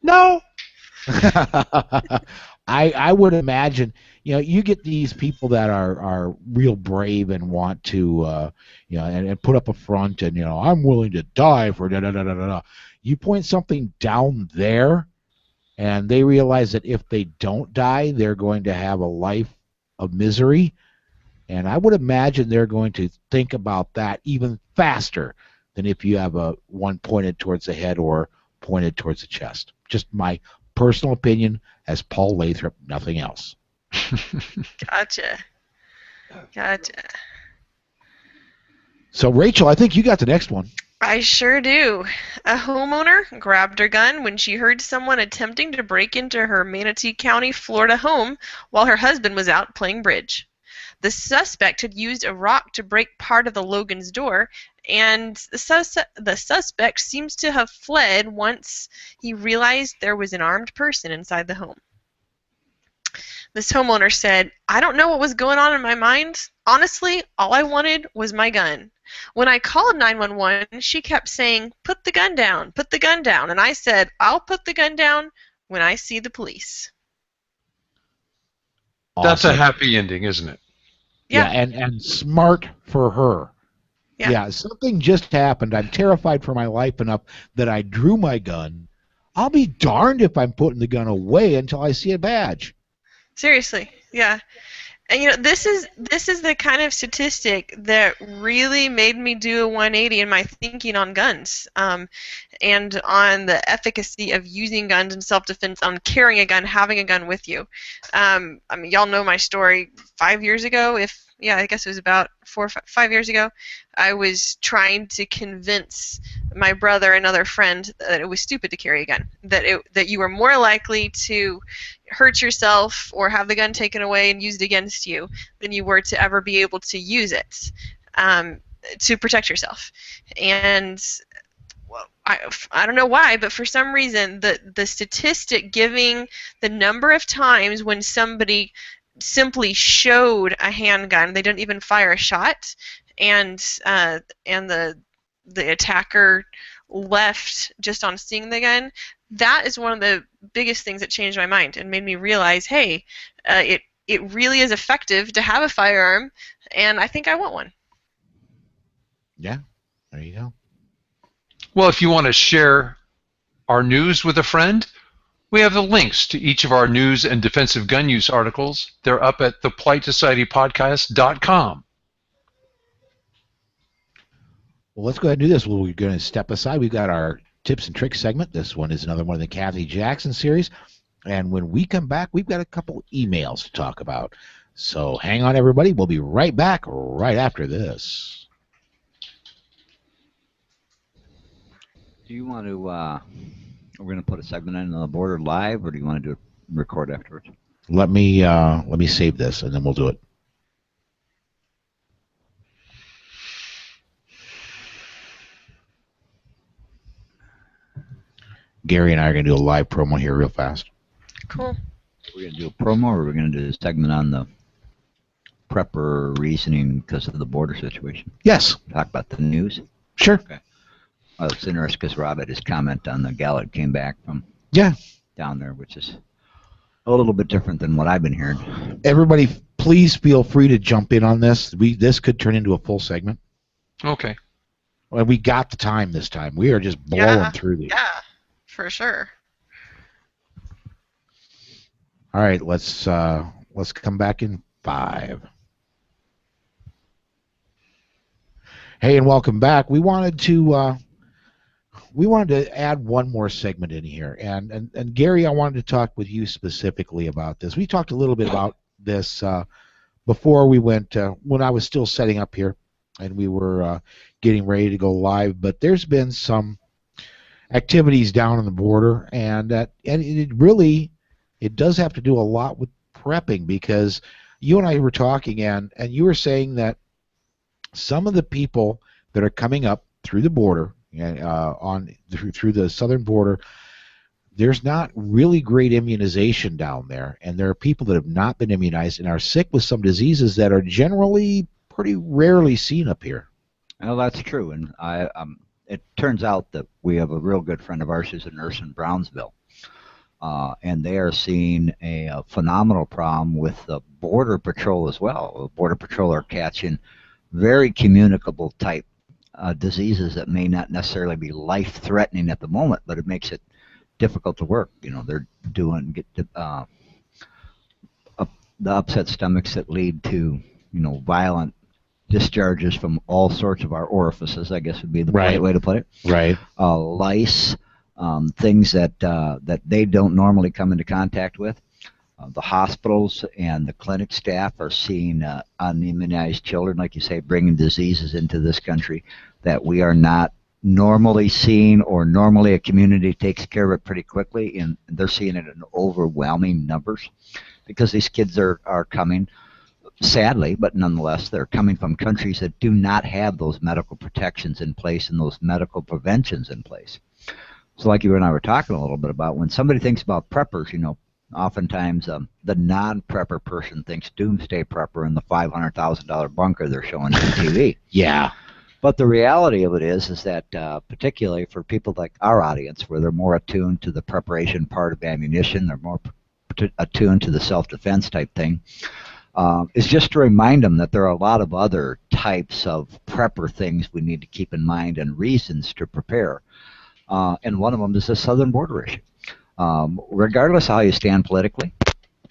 No. I would imagine, you get these people that are real brave and want to, and put up a front and, I'm willing to die for da-da-da-da-da. You point something down there, and they realize that if they don't die, they're going to have a life of misery. And I would imagine they're going to think about that even faster than if you have one pointed towards the head or pointed towards the chest. Just my personal opinion as Paul Lathrop, nothing else. Gotcha. So, Rachel, I think you got the next one. I sure do. A homeowner grabbed her gun when she heard someone attempting to break into her Manatee County, Florida home while her husband was out playing bridge. The suspect had used a rock to break part of the Logan's door, and the suspect seems to have fled once he realized there was an armed person inside the home. This homeowner said, "I don't know what was going on in my mind. Honestly, all I wanted was my gun. When I called 911, she kept saying, 'Put the gun down, put the gun down.' And I said, 'I'll put the gun down when I see the police.'" Awesome. That's a happy ending, isn't it? Yeah, and smart for her. Yeah, something just happened. I'm terrified for my life enough that I drew my gun. I'll be darned if I'm putting the gun away until I see a badge. Seriously, yeah. And this is the kind of statistic that really made me do a 180 in my thinking on guns, and on the efficacy of using guns in self-defense, on carrying a gun, having a gun with you. I mean, y'all know my story. 5 years ago, I guess it was about 5 years ago, I was trying to convince my brother, another friend, that it was stupid to carry a gun, that you were more likely to hurt yourself or have the gun taken away and used against you than you were to ever be able to use it to protect yourself. And I don't know why, but for some reason the statistic giving the number of times when somebody simply showed a handgun, they didn't even fire a shot, and the attacker left just on seeing the gun, that is one of the biggest things that changed my mind and made me realize, hey, it really is effective to have a firearm, and I think I want one. Yeah, there you go. Well, if you want to share our news with a friend, we have the links to each of our news and defensive gun use articles. They're up at thepolitesocietypodcast.com. Well, let's go ahead and do this. We're going to step aside. We've got our tips and tricks segment. This one is another one of the Kathy Jackson series. And when we come back, we've got a couple emails to talk about. So hang on, everybody. We'll be right back right after this. Do you want to, we're going to put a segment in on the border live, or do you want to do it record afterwards? Let me save this, and then we'll do it. Gary and I are going to do a live promo here real fast. Cool. We're going to do a promo, or we're going to do a segment on the prepper reasoning because of the border situation? Yes. Talk about the news? Sure. Okay. Well, it's interesting because Rob had his comment on the gal that came back from down there, which is a little bit different than what I've been hearing. Everybody, please feel free to jump in on this. This could turn into a full segment. Okay. Well, we got the time this time. We are just blowing through these. Yeah, for sure. All right, let's come back in 5. Hey, and welcome back. We wanted to add one more segment in here, and Gary, I wanted to talk with you specifically about this. We talked a little bit about this before we went when I was still setting up here, and we were getting ready to go live. But there's been some activities down on the border, and it does have to do a lot with prepping, because you and I were talking, and you were saying that some of the people that are coming up through the border, through the southern border, there's not really great immunization down there, and there are people that have not been immunized and are sick with some diseases that are generally pretty rarely seen up here. Well, that's true, and it turns out that we have a real good friend of ours who's a nurse in Brownsville, and they are seeing a phenomenal problem with the Border Patrol as well. The Border Patrol are catching very communicable type diseases that may not necessarily be life-threatening at the moment, but it makes it difficult to work. You know, they're doing the upset stomachs that lead to, violent discharges from all sorts of our orifices, I guess would be the right way to put it. Right. Lice, things that they don't normally come into contact with. The hospitals and the clinic staff are seeing unimmunized children, like you say, bringing diseases into this country that we are not normally seeing, or normally a community takes care of it pretty quickly, and they're seeing it in overwhelming numbers because these kids are coming, sadly, but nonetheless, they're coming from countries that do not have those medical protections in place and those medical preventions in place. So like you and I were talking a little bit about, when somebody thinks about preppers, oftentimes the non-prepper person thinks doomsday prepper in the $500,000 bunker they're showing on TV. Yeah. But the reality of it is that particularly for people like our audience, where they're more attuned to the preparation part of ammunition, they're more attuned to the self-defense type thing, is just to remind them that there are a lot of other types of prepper things we need to keep in mind and reasons to prepare. And one of them is the southern border issue. Regardless of how you stand politically,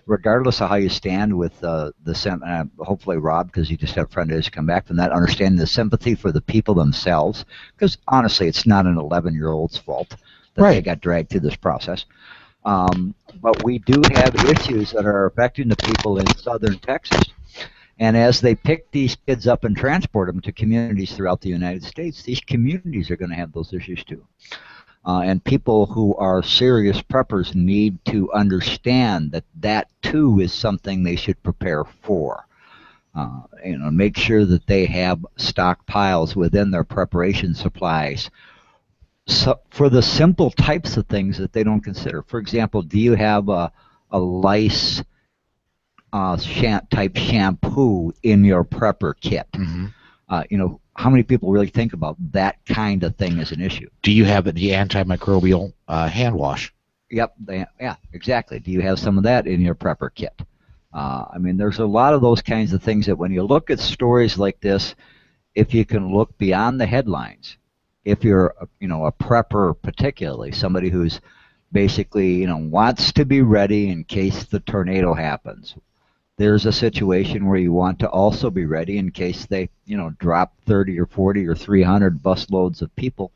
regardless of how you stand with hopefully Rob, because you just had a friend who's come back from that, understanding the sympathy for the people themselves, because honestly, it's not an 11-year-old's fault that they got dragged through this process. But we do have issues that are affecting the people in southern Texas. And as they pick these kids up and transport them to communities throughout the United States, these communities are going to have those issues too. And people who are serious preppers need to understand that that too is something they should prepare for. Make sure that they have stockpiles within their preparation supplies. So for the simple types of things that they don't consider. For example, do you have a lice type shampoo in your prepper kit? How many people really think about that kind of thing as an issue? Do you have the antimicrobial hand wash? Yep, yeah, exactly. Do you have some of that in your prepper kit? There's a lot of those kinds of things that when you look at stories like this, if you can look beyond the headlines, if you're a prepper particularly, somebody who's basically wants to be ready in case the tornado happens, there's a situation where you want to also be ready in case they drop 30 or 40 or 300 busloads of people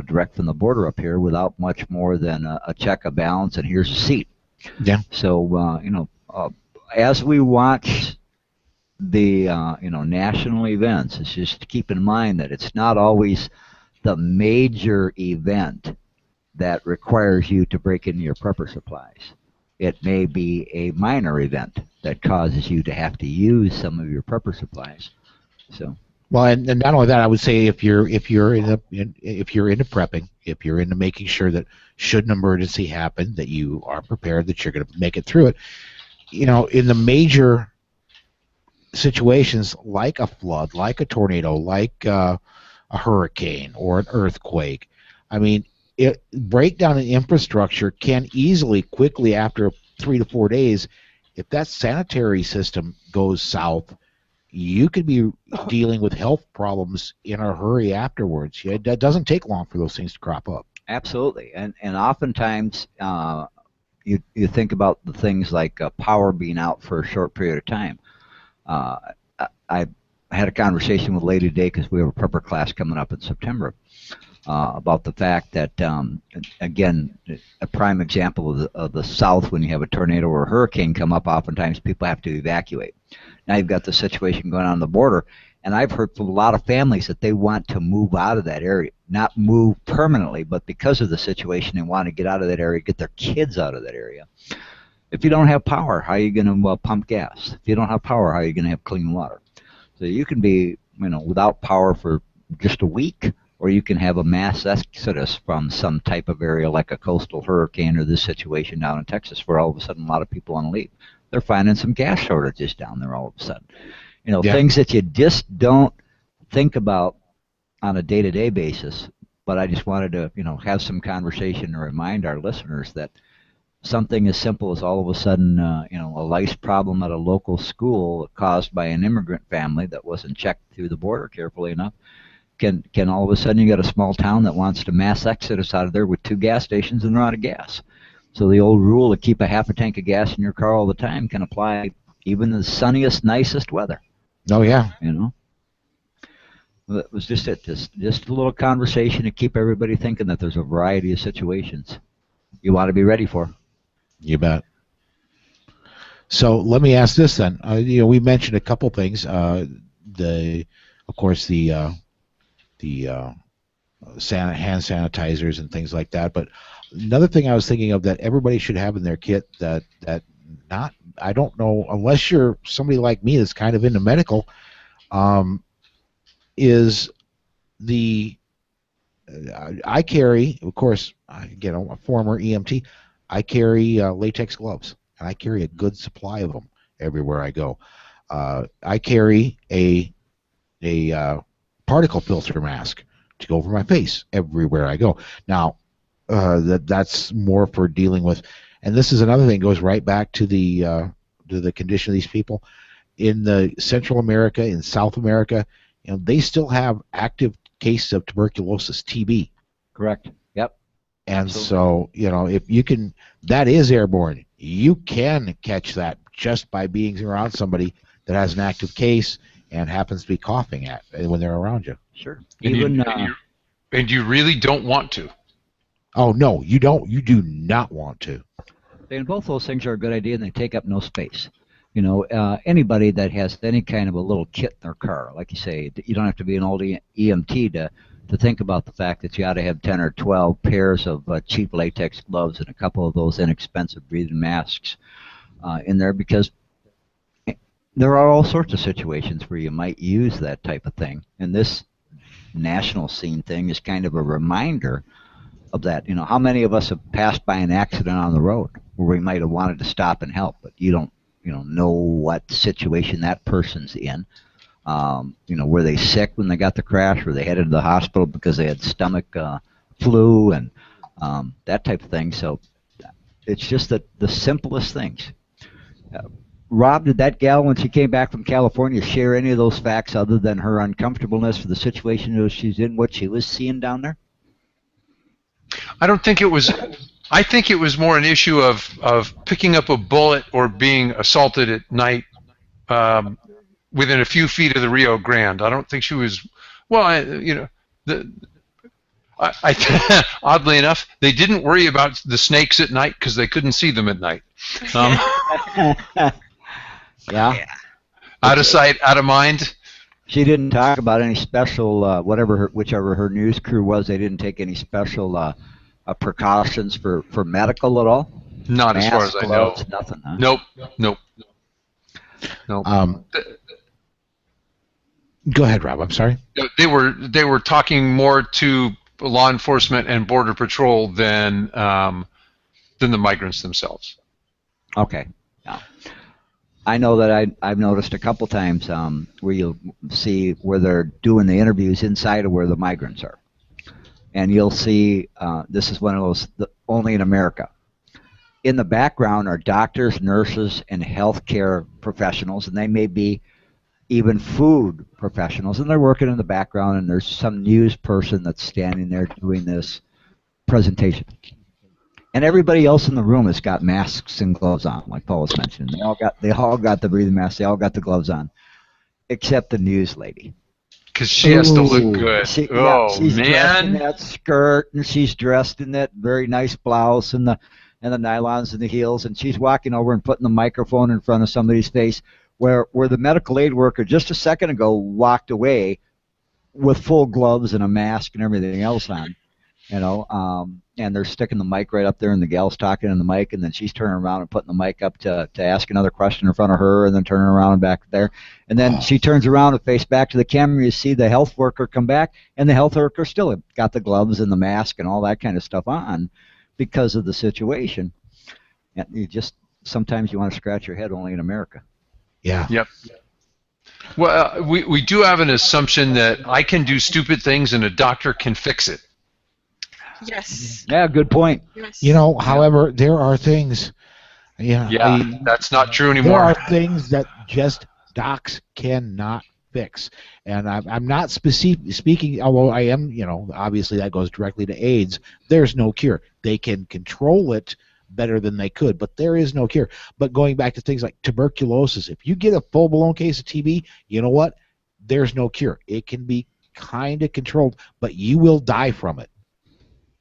direct from the border up here without much more than a check, a balance, and here's a seat. Yeah. So as we watch the national events, it's just to keep in mind that it's not always the major event that requires you to break into your prepper supplies. It may be a minor event that causes you to have to use some of your prepper supplies. So. Well, and not only that, I would say if you're into prepping, if you're into making sure that should an emergency happen, that you are prepared, that you're going to make it through it. In the major situations like a flood, like a tornado, like a hurricane or an earthquake, breakdown in infrastructure can easily, quickly, after 3 to 4 days, if that sanitary system goes south, you could be dealing with health problems in a hurry afterwards. That doesn't take long for those things to crop up. Absolutely, and oftentimes you think about the things like power being out for a short period of time. I had a conversation with a lady today because we have a prepper class coming up in September about the fact that, again, a prime example of the South, when you have a tornado or a hurricane come up, oftentimes people have to evacuate. Now you've got the situation going on the border, and I've heard from a lot of families that they want to move out of that area. Not move permanently, but because of the situation, they want to get out of that area, get their kids out of that area. If you don't have power, how are you going to pump gas? If you don't have power, how are you going to have clean water? So you can be, without power for just a week, or you can have a mass exodus from some type of area like a coastal hurricane or this situation down in Texas where all of a sudden a lot of people want to leave. They're finding some gas shortages down there all of a sudden. Things that you just don't think about on a day-to-day basis, but I just wanted to, have some conversation to remind our listeners that something as simple as all of a sudden, a lice problem at a local school caused by an immigrant family that wasn't checked through the border carefully enough, can all of a sudden you got a small town that wants to mass exodus out of there with 2 gas stations and they're out of gas. So the old rule to keep a half a tank of gas in your car all the time can apply even the sunniest, nicest weather. Oh, yeah. It was just it. Just a little conversation to keep everybody thinking that there's a variety of situations you want to be ready for. You bet. So let me ask this then. We mentioned a couple things. Of course, the hand sanitizers and things like that. But another thing I was thinking of that everybody should have in their kit I don't know, unless you're somebody like me that's kind of into medical, is I carry, of course, again, I'm a former EMT, I carry latex gloves, and I carry a good supply of them everywhere I go. I carry a particle filter mask to go over my face everywhere I go. Now, that's more for dealing with, and this is another thing, goes right back to the to the condition of these people. In the Central America, in South America, they still have active cases of tuberculosis, TB. Correct. Yep. And so, if you can, that is airborne. You can catch that just by being around somebody that has an active case and happens to be coughing when they're around you. Sure. And you really don't want to. Oh, no, you don't. You do not want to. And both those things are a good idea, and they take up no space. Anybody that has any kind of a little kit in their car, like you say, you don't have to be an old EMT to think about the fact that you ought to have 10 or 12 pairs of cheap latex gloves and a couple of those inexpensive breathing masks in there, because there are all sorts of situations where you might use that type of thing. And this national scene thing is kind of a reminder of that. How many of us have passed by an accident on the road where we might have wanted to stop and help, but you don't know what situation that person's in. Were they sick when they got the crash? Were they headed to the hospital because they had stomach flu and that type of thing? So it's just that the simplest things. Rob, did that gal, when she came back from California, share any of those facts other than her uncomfortableness for the situation that she's in, what she was seeing down there? I don't think it was. I think it was more an issue of picking up a bullet or being assaulted at night within a few feet of the Rio Grande. I don't think she was. Well, oddly enough, they didn't worry about the snakes at night because they couldn't see them at night. Yeah. Out of sight, out of mind. She didn't talk about any special, whichever her news crew was. They didn't take any special precautions for medical at all. Not Masks, as far as I gloves, know. Nothing. Huh? Nope. Go ahead, Rob. I'm sorry. They were talking more to law enforcement and border patrol than the migrants themselves. Okay. Yeah. I know that I've noticed a couple times where you'll see where they're doing the interviews inside of where the migrants are. And you'll see, this is one of those, only in America. In the background are doctors, nurses, and healthcare professionals, and they may be even food professionals, and they're working in the background, and there's some news person that's standing there doing this presentation. And everybody else in the room has got masks and gloves on, like Paul was mentioning. They all got the breathing masks. They all got the gloves on, except the news lady. Because she has to look good. She's man! dressed in that skirt, and she's dressed in that very nice blouse and the nylons and the heels, and she's walking over and putting the microphone in front of somebody's face, where the medical aid worker just a second ago walked away with full gloves and a mask and everything else on. And they're sticking the mic right up there, and the gal's talking in the mic, and then she's turning around and putting the mic up to ask another question in front of her, and then turning around and back there. And then she turns around and face back to the camera. You see the health worker come back, and the health worker still got the gloves and the mask and all that kind of stuff on because of the situation. And sometimes you want to scratch your head, only in America. Yeah. Yep. Well, we do have an assumption that I can do stupid things and a doctor can fix it. Yes. Yeah, good point. Yes. However, there are things. That's not true anymore. There are things that just docs cannot fix, and I'm not speaking. Although I am, obviously that goes directly to AIDS. There's no cure. They can control it better than they could, but there is no cure. But going back to things like tuberculosis, if you get a full-blown case of TB, you know what? There's no cure. It can be kind of controlled, but you will die from it.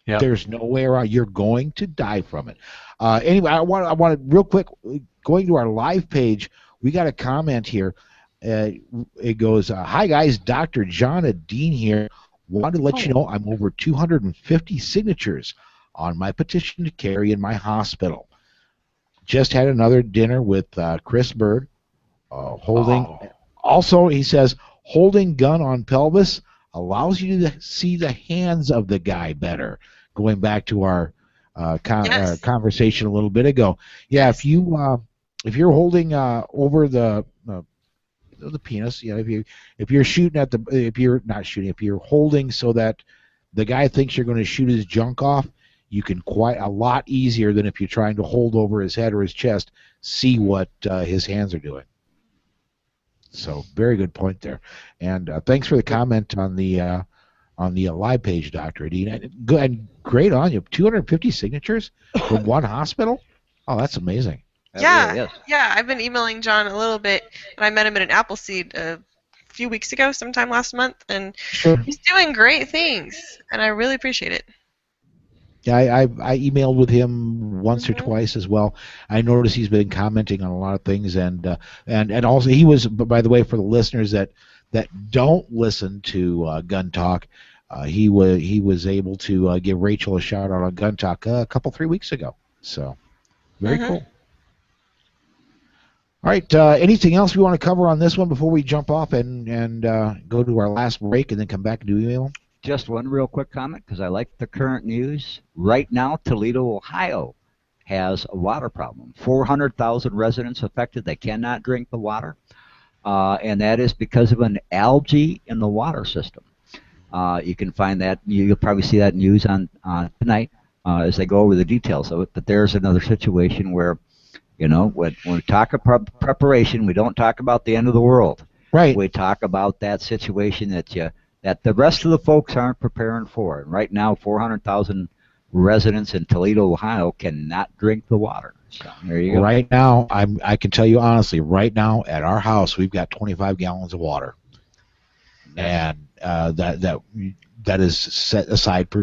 Yep. There's no way around. You're going to die from it. Anyway, I want to real quick, going to our live page, we got a comment here. It goes, hi guys, Dr. John Dean here. Wanted to let you know I'm over 250 signatures on my petition to carry in my hospital. Just had another dinner with Chris Bird, holding. Also, he says, holding gun on pelvis allows you to see the hands of the guy better. Going back to our conversation a little bit ago, if you're holding over the penis, if you're shooting at if you're holding so that the guy thinks you're going to shoot his junk off, you can quite a lot easier than if you're trying to hold over his head or his chest, see what his hands are doing. So very good point there. And thanks for the comment on the live page, Dr. Adine. Good and great on you. 250 signatures from one hospital? Oh, that's amazing. Yeah, yeah. I've been emailing John a little bit, and I met him at an Appleseed a few weeks ago, sometime last month, and he's doing great things, and I really appreciate it. Yeah, I emailed with him once or twice as well. I noticed he's been commenting on a lot of things, and also he was. By the way, for the listeners that don't listen to Gun Talk, he was able to give Rachel a shout out on Gun Talk a couple 3 weeks ago. So very cool. All right. Anything else we want to cover on this one before we jump off and go to our last break and then come back and do email? Just one real quick comment, because I like the current news. Right now, Toledo, Ohio has a water problem. 400,000 residents affected. They cannot drink the water, and that is because of an algae in the water system. You can find that. You'll probably see that news on tonight as they go over the details of it. But there's another situation where, you know, when we talk about preparation, we don't talk about the end of the world. Right. We talk about that situation that the rest of the folks aren't preparing for. And right now, 400,000 residents in Toledo, Ohio, cannot drink the water. So there you go. Right now, I can tell you honestly, right now at our house, we've got 25 gallons of water, and that is set aside for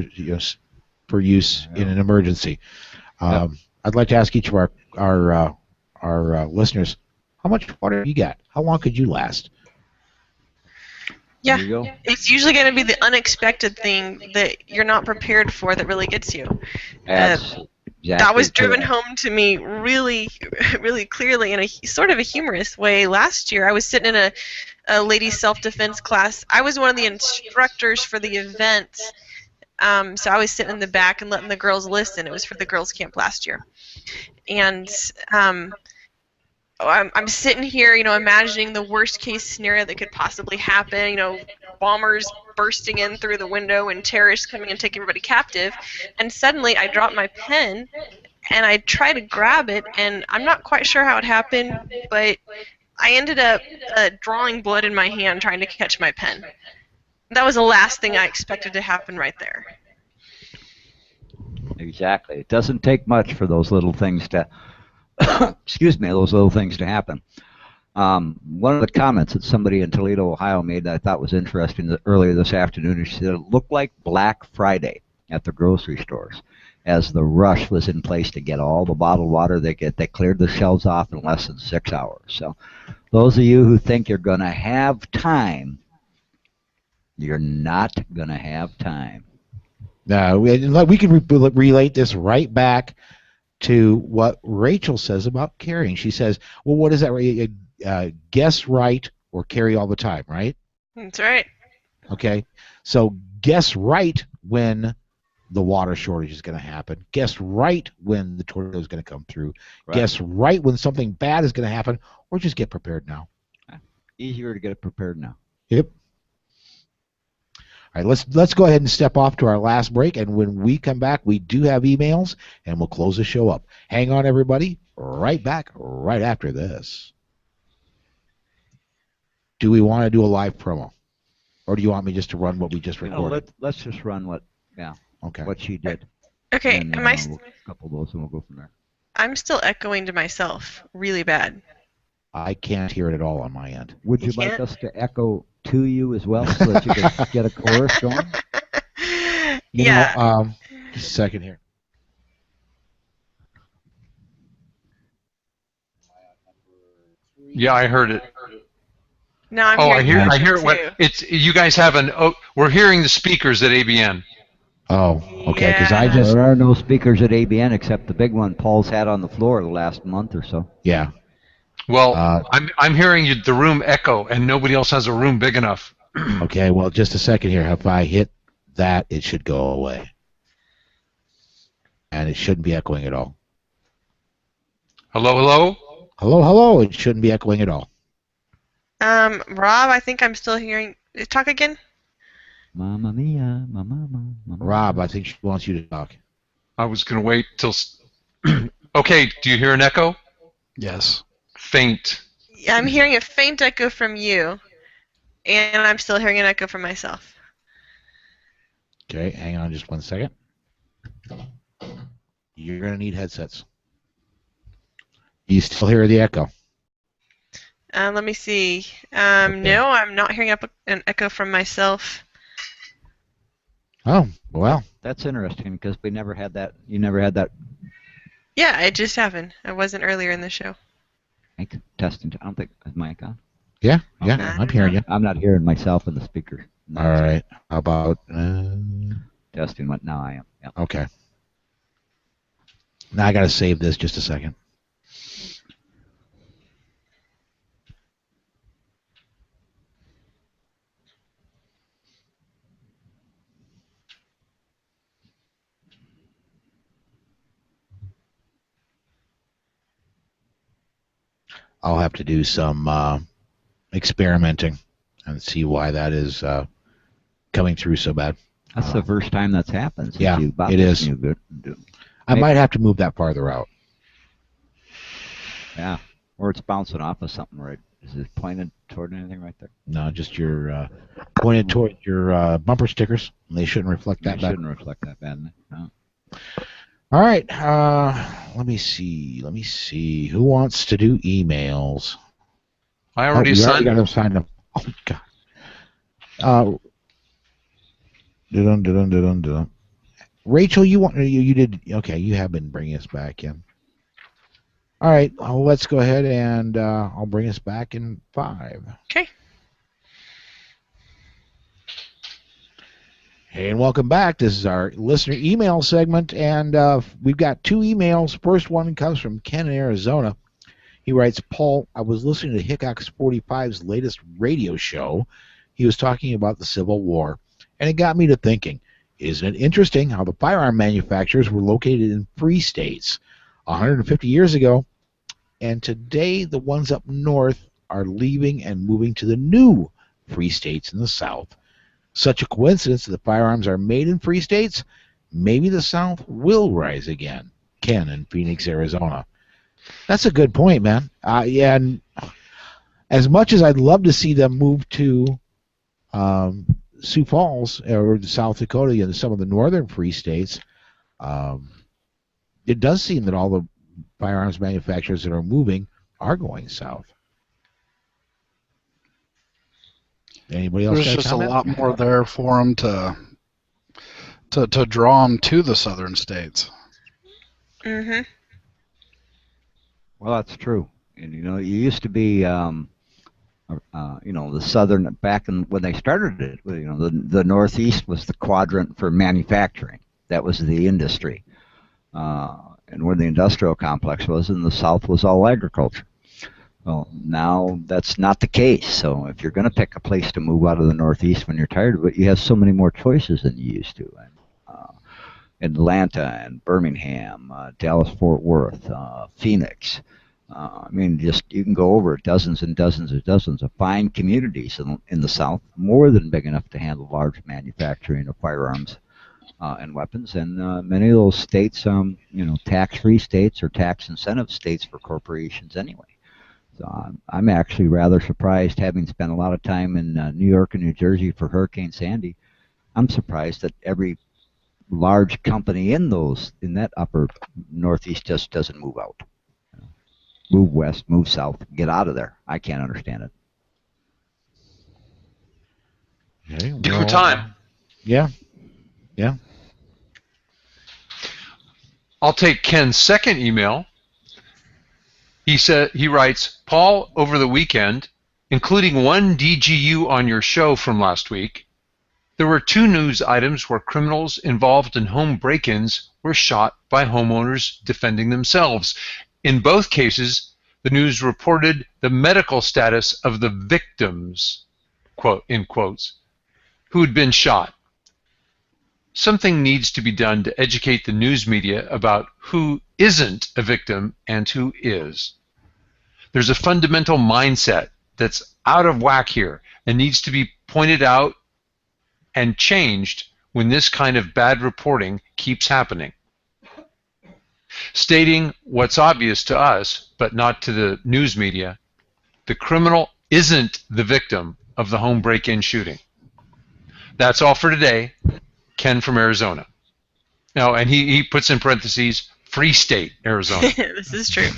use in an emergency. I'd like to ask each of our listeners, how much water you got? How long could you last? Yeah, it's usually going to be the unexpected thing that you're not prepared for that really gets you. That was driven home to me really, really clearly in a sort of a humorous way. Last year, I was sitting in a ladies' self-defense class. I was one of the instructors for the event, so I was sitting in the back and letting the girls listen. It was for the girls' camp last year. And I'm sitting here, imagining the worst-case scenario that could possibly happen, bombers bursting in through the window and terrorists coming and taking everybody captive. And suddenly I drop my pen, and I try to grab it, and I'm not quite sure how it happened, but I ended up drawing blood in my hand trying to catch my pen. That was the last thing I expected to happen right there. Exactly. It doesn't take much for those little things to those little things to happen. One of the comments that somebody in Toledo, Ohio made that I thought was interesting earlier this afternoon, she said it looked like Black Friday at the grocery stores as the rush was in place to get all the bottled water they cleared the shelves off in less than 6 hours. So those of you who think you're going to have time, you're not going to have time. No, we can relate this right back to what Rachel says about carrying. She says, well, what is that? Guess right or carry all the time, right? That's right. Okay. So guess right when the water shortage is going to happen. Guess right when the tornado is going to come through. Right. Guess right when something bad is going to happen, or just get prepared now. Easier to get prepared now. Yep. All right, let's go ahead and step off to our last break, and when we come back, we do have emails, and we'll close the show up. Hang on, everybody. Right back right after this. Do we want to do a live promo, or do you want me just to run what we just recorded? No, let's just run what she did. Okay, and, am I? We'll couple those, and we'll go from there. I'm still echoing to myself, really bad. I can't hear it at all on my end. Would you like us to echo to you as well so that you can get a chorus going? Just a second here. Yeah, I heard it. No, I'm hearing I hear what it's. You guys have we're hearing the speakers at ABN. Oh, okay. Because there are no speakers at ABN except the big one Paul's had on the floor the last month or so. Yeah. Well, I'm hearing the room echo, and nobody else has a room big enough. Okay, well, just a second here. If I hit that, it should go away. And it shouldn't be echoing at all. Hello, hello? Hello, hello. It shouldn't be echoing at all. Rob, I think I'm still hearing. Talk again. Mamma mia, mamma. Rob, I think she wants you to talk. I was going to wait till. Okay, do you hear an echo? Yes. Faint. I'm hearing a faint echo from you, and I'm still hearing an echo from myself. Okay, hang on just 1 second. You're going to need headsets. You still hear the echo? Let me see. No, I'm not hearing an echo from myself. Oh, well. That's interesting because we never had that. You never had that. Yeah, it just happened. I wasn't earlier in the show. Testing. I don't think is mic on. Yeah, Okay. I'm hearing you. I'm not hearing myself in the speaker. All right. How about testing? What now? I am. Yeah. Okay. Now I got to save this just a second. I'll have to do some experimenting and see why that is coming through so bad. That's the first time that's happened. Yeah, it is. I might have to move that farther out. Yeah, or it's bouncing off of something, right? Is it pointed toward anything right there? No, just your pointed toward your bumper stickers. They shouldn't reflect that bad. They shouldn't reflect that bad. No. All right. Let me see. Who wants to do emails? I already signed them. Signed them. Oh, God. Rachel, you did. Okay, you have been bringing us back in. All right. Well, let's go ahead and I'll bring us back in 5. Okay. Hey, and welcome back. This is our listener email segment, and we've got 2 emails. First one comes from Ken in Arizona. He writes, Paul, I was listening to Hickox 45's latest radio show. He was talking about the Civil War, and it got me to thinking, isn't it interesting how the firearm manufacturers were located in free states 150 years ago, and today the ones up north are leaving and moving to the new free states in the South. Such a coincidence that the firearms are made in free states? Maybe the South will rise again. Ken in Phoenix, Arizona. That's a good point, man. Yeah, and as much as I'd love to see them move to Sioux Falls or South Dakota and some of the northern free states, it does seem that all the firearms manufacturers that are moving are going south. Anybody else? There's just a lot more there for them to draw them to the southern states. Mm-hmm. Well, that's true. And you used to be, the southern back when they started it. The Northeast was the quadrant for manufacturing. That was the industry, and where the industrial complex was, and the South was all agriculture. Well, now that's not the case. So if you're going to pick a place to move out of the Northeast when you're tired of it, you have so many more choices than you used to. Atlanta and Birmingham, Dallas-Fort Worth, Phoenix. You can go over dozens and dozens and dozens of fine communities in the South, more than big enough to handle large manufacturing of firearms and weapons. And many of those states, tax-free states or tax incentive states for corporations anyway. So I'm actually rather surprised, having spent a lot of time in New York and New Jersey for Hurricane Sandy. I'm surprised that every large company in that upper Northeast just doesn't move out. Move west, move south, get out of there. I can't understand it. Okay, Different time. Yeah. I'll take Ken's second email. He writes, Paul, over the weekend, including one DGU on your show from last week, there were 2 news items where criminals involved in home break-ins were shot by homeowners defending themselves. In both cases, the news reported the medical status of the victims, quote, in quotes, who had been shot. Something needs to be done to educate the news media about who isn't a victim and who is. There's a fundamental mindset that's out of whack here and needs to be pointed out and changed when this kind of bad reporting keeps happening. stating what's obvious to us, but not to the news media. The criminal isn't the victim of the home break-in shooting. That's all for today. Ken from Arizona. No, and he puts in parentheses, Free State, Arizona. This is true.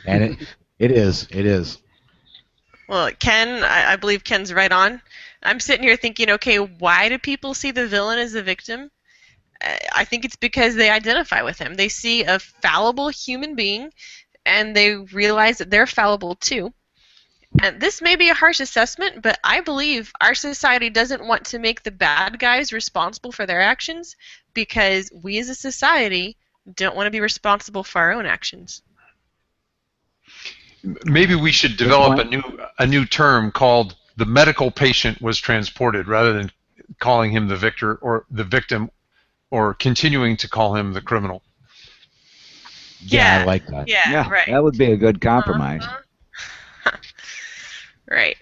And it is. Well, Ken, I believe Ken's right on. I'm sitting here thinking, okay, why do people see the villain as the victim? I think it's because they identify with him. They see a fallible human being, and they realize that they're fallible too. And this may be a harsh assessment, but I believe our society doesn't want to make the bad guys responsible for their actions because we as a society don't want to be responsible for our own actions. Maybe we should develop a new term called the medical patient was transported, rather than calling him the victor or the victim, or continuing to call him the criminal. Yeah, I like that. Yeah, right. That would be a good compromise. Right.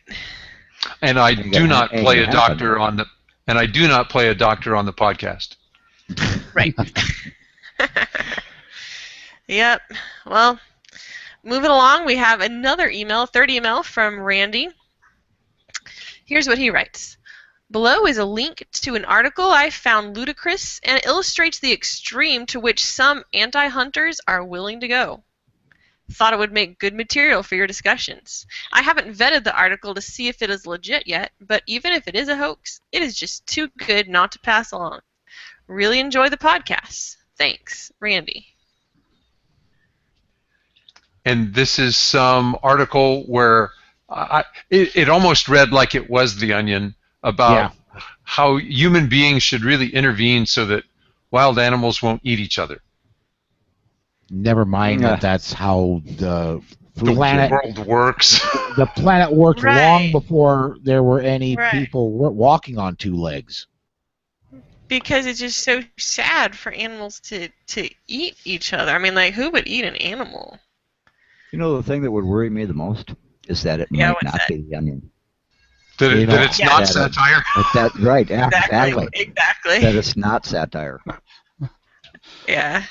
And I do not play a doctor on the podcast. Right. Yep. Well, moving along, we have another email, third email from Randy. Here's what he writes. Below is a link to an article I found ludicrous and illustrates the extreme to which some anti-hunters are willing to go. Thought it would make good material for your discussions. I haven't vetted the article to see if it is legit yet, but even if it is a hoax, it is just too good not to pass along. Really enjoy the podcast. Thanks, Randy. And this is some article where it almost read like it was The Onion about how human beings should really intervene so that wild animals won't eat each other. Never mind that's how the planet world works. The planet worked Right. long before there were any Right. people walking on two legs. Because it's just so sad for animals to eat each other. I mean, like, who would eat an animal? You know, the thing that would worry me the most is that it Yeah, might what's not that? be The Onion. That it's Yeah. not satire. Right, yeah, exactly. Exactly. That it's not satire. Yeah.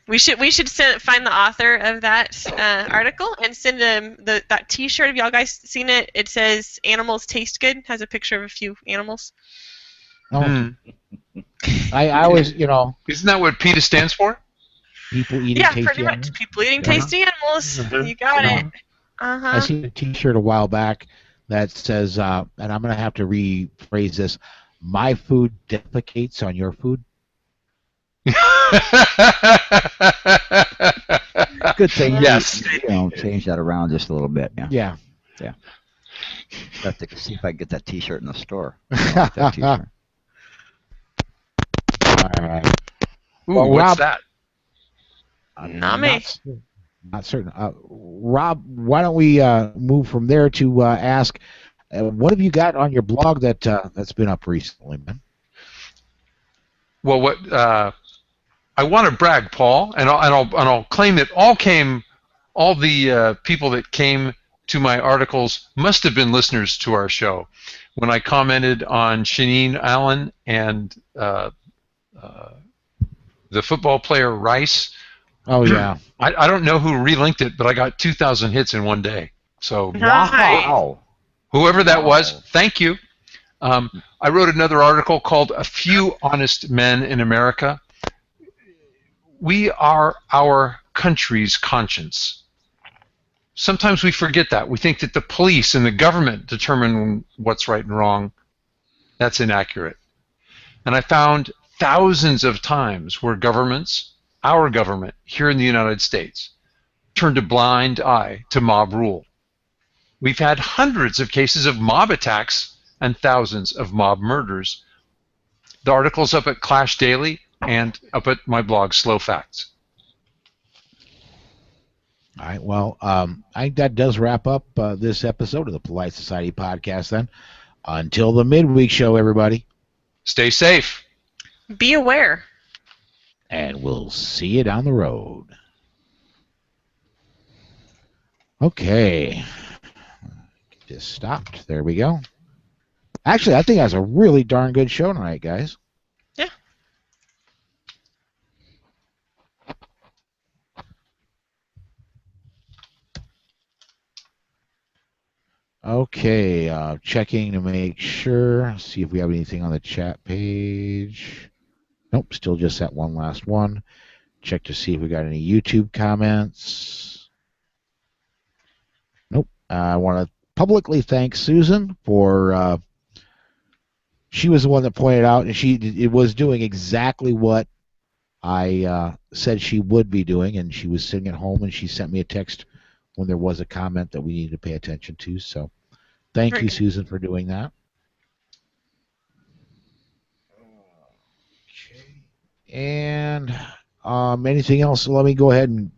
We should find the author of that article and send them that T-shirt. Have y'all guys seen it? It says "Animals taste good." Has a picture of a few animals. Oh, I always, Isn't that what PETA stands for? people eating Yeah, tasty pretty much. animals. People eating tasty animals. Mhm. You got Yeah. it. I seen a T-shirt a while back that says, and I'm going to have to rephrase this: "My food defecates on your food." Good thing Yes. change that around just a little bit. Yeah. Yeah. Have to see if I can get that T-shirt in the store. That T-shirt. All right. Ooh, Well, what's Rob- that? Not me. Not certain. Rob, why don't we move from there to ask, what have you got on your blog that's been up recently, man? Well, what I want to brag, Paul, and I'll claim that all the people that came to my articles must have been listeners to our show. When I commented on Shaneen Allen and the football player Rice. Oh yeah. I don't know who relinked it, but I got 2,000 hits in one day. So Nice. Wow. whoever that was, Wow. thank you. I wrote another article called "A Few Honest Men in America." We are our country's conscience. Sometimes we forget that. We think that the police and the government determine what's right and wrong. That's inaccurate. And I found thousands of times where governments, our government here in the United States, turned a blind eye to mob rule. We've had hundreds of cases of mob attacks and thousands of mob murders. The article's up at Clash Daily and up at my blog, Slow Facts. All right. Well, I think that does wrap up this episode of the Polite Society Podcast. Then, until the midweek show, everybody, Stay safe. Be aware. and we'll see you down the road. Okay. Just stopped. There we go. Actually, I think that's a really darn good show tonight, guys. Okay, checking to make sure. See if we have anything on the chat page. Nope, still just that one last one. Check to see if we got any YouTube comments. Nope. I want to publicly thank Susan for. She was the one that pointed out, and it was doing exactly what I said she would be doing, and she was sitting at home, and she sent me a text when there was a comment that we needed to pay attention to. So thank you, Susan, for doing that. Okay. And anything else? Let me go ahead and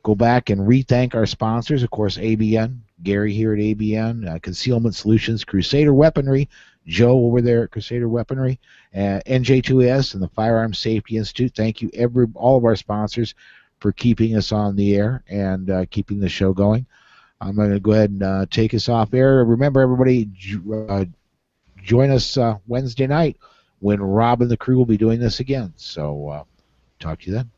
go back and re-thank our sponsors. Of course, ABN, Gary here at ABN, Concealment Solutions, Crusader Weaponry, Joe over there at Crusader Weaponry, NJ2S, and the Firearms Safety Institute. Thank you, all of our sponsors, for keeping us on the air and keeping the show going. I'm going to go ahead and take us off air. Remember, everybody, join us Wednesday night when Rob and the crew will be doing this again. So talk to you then.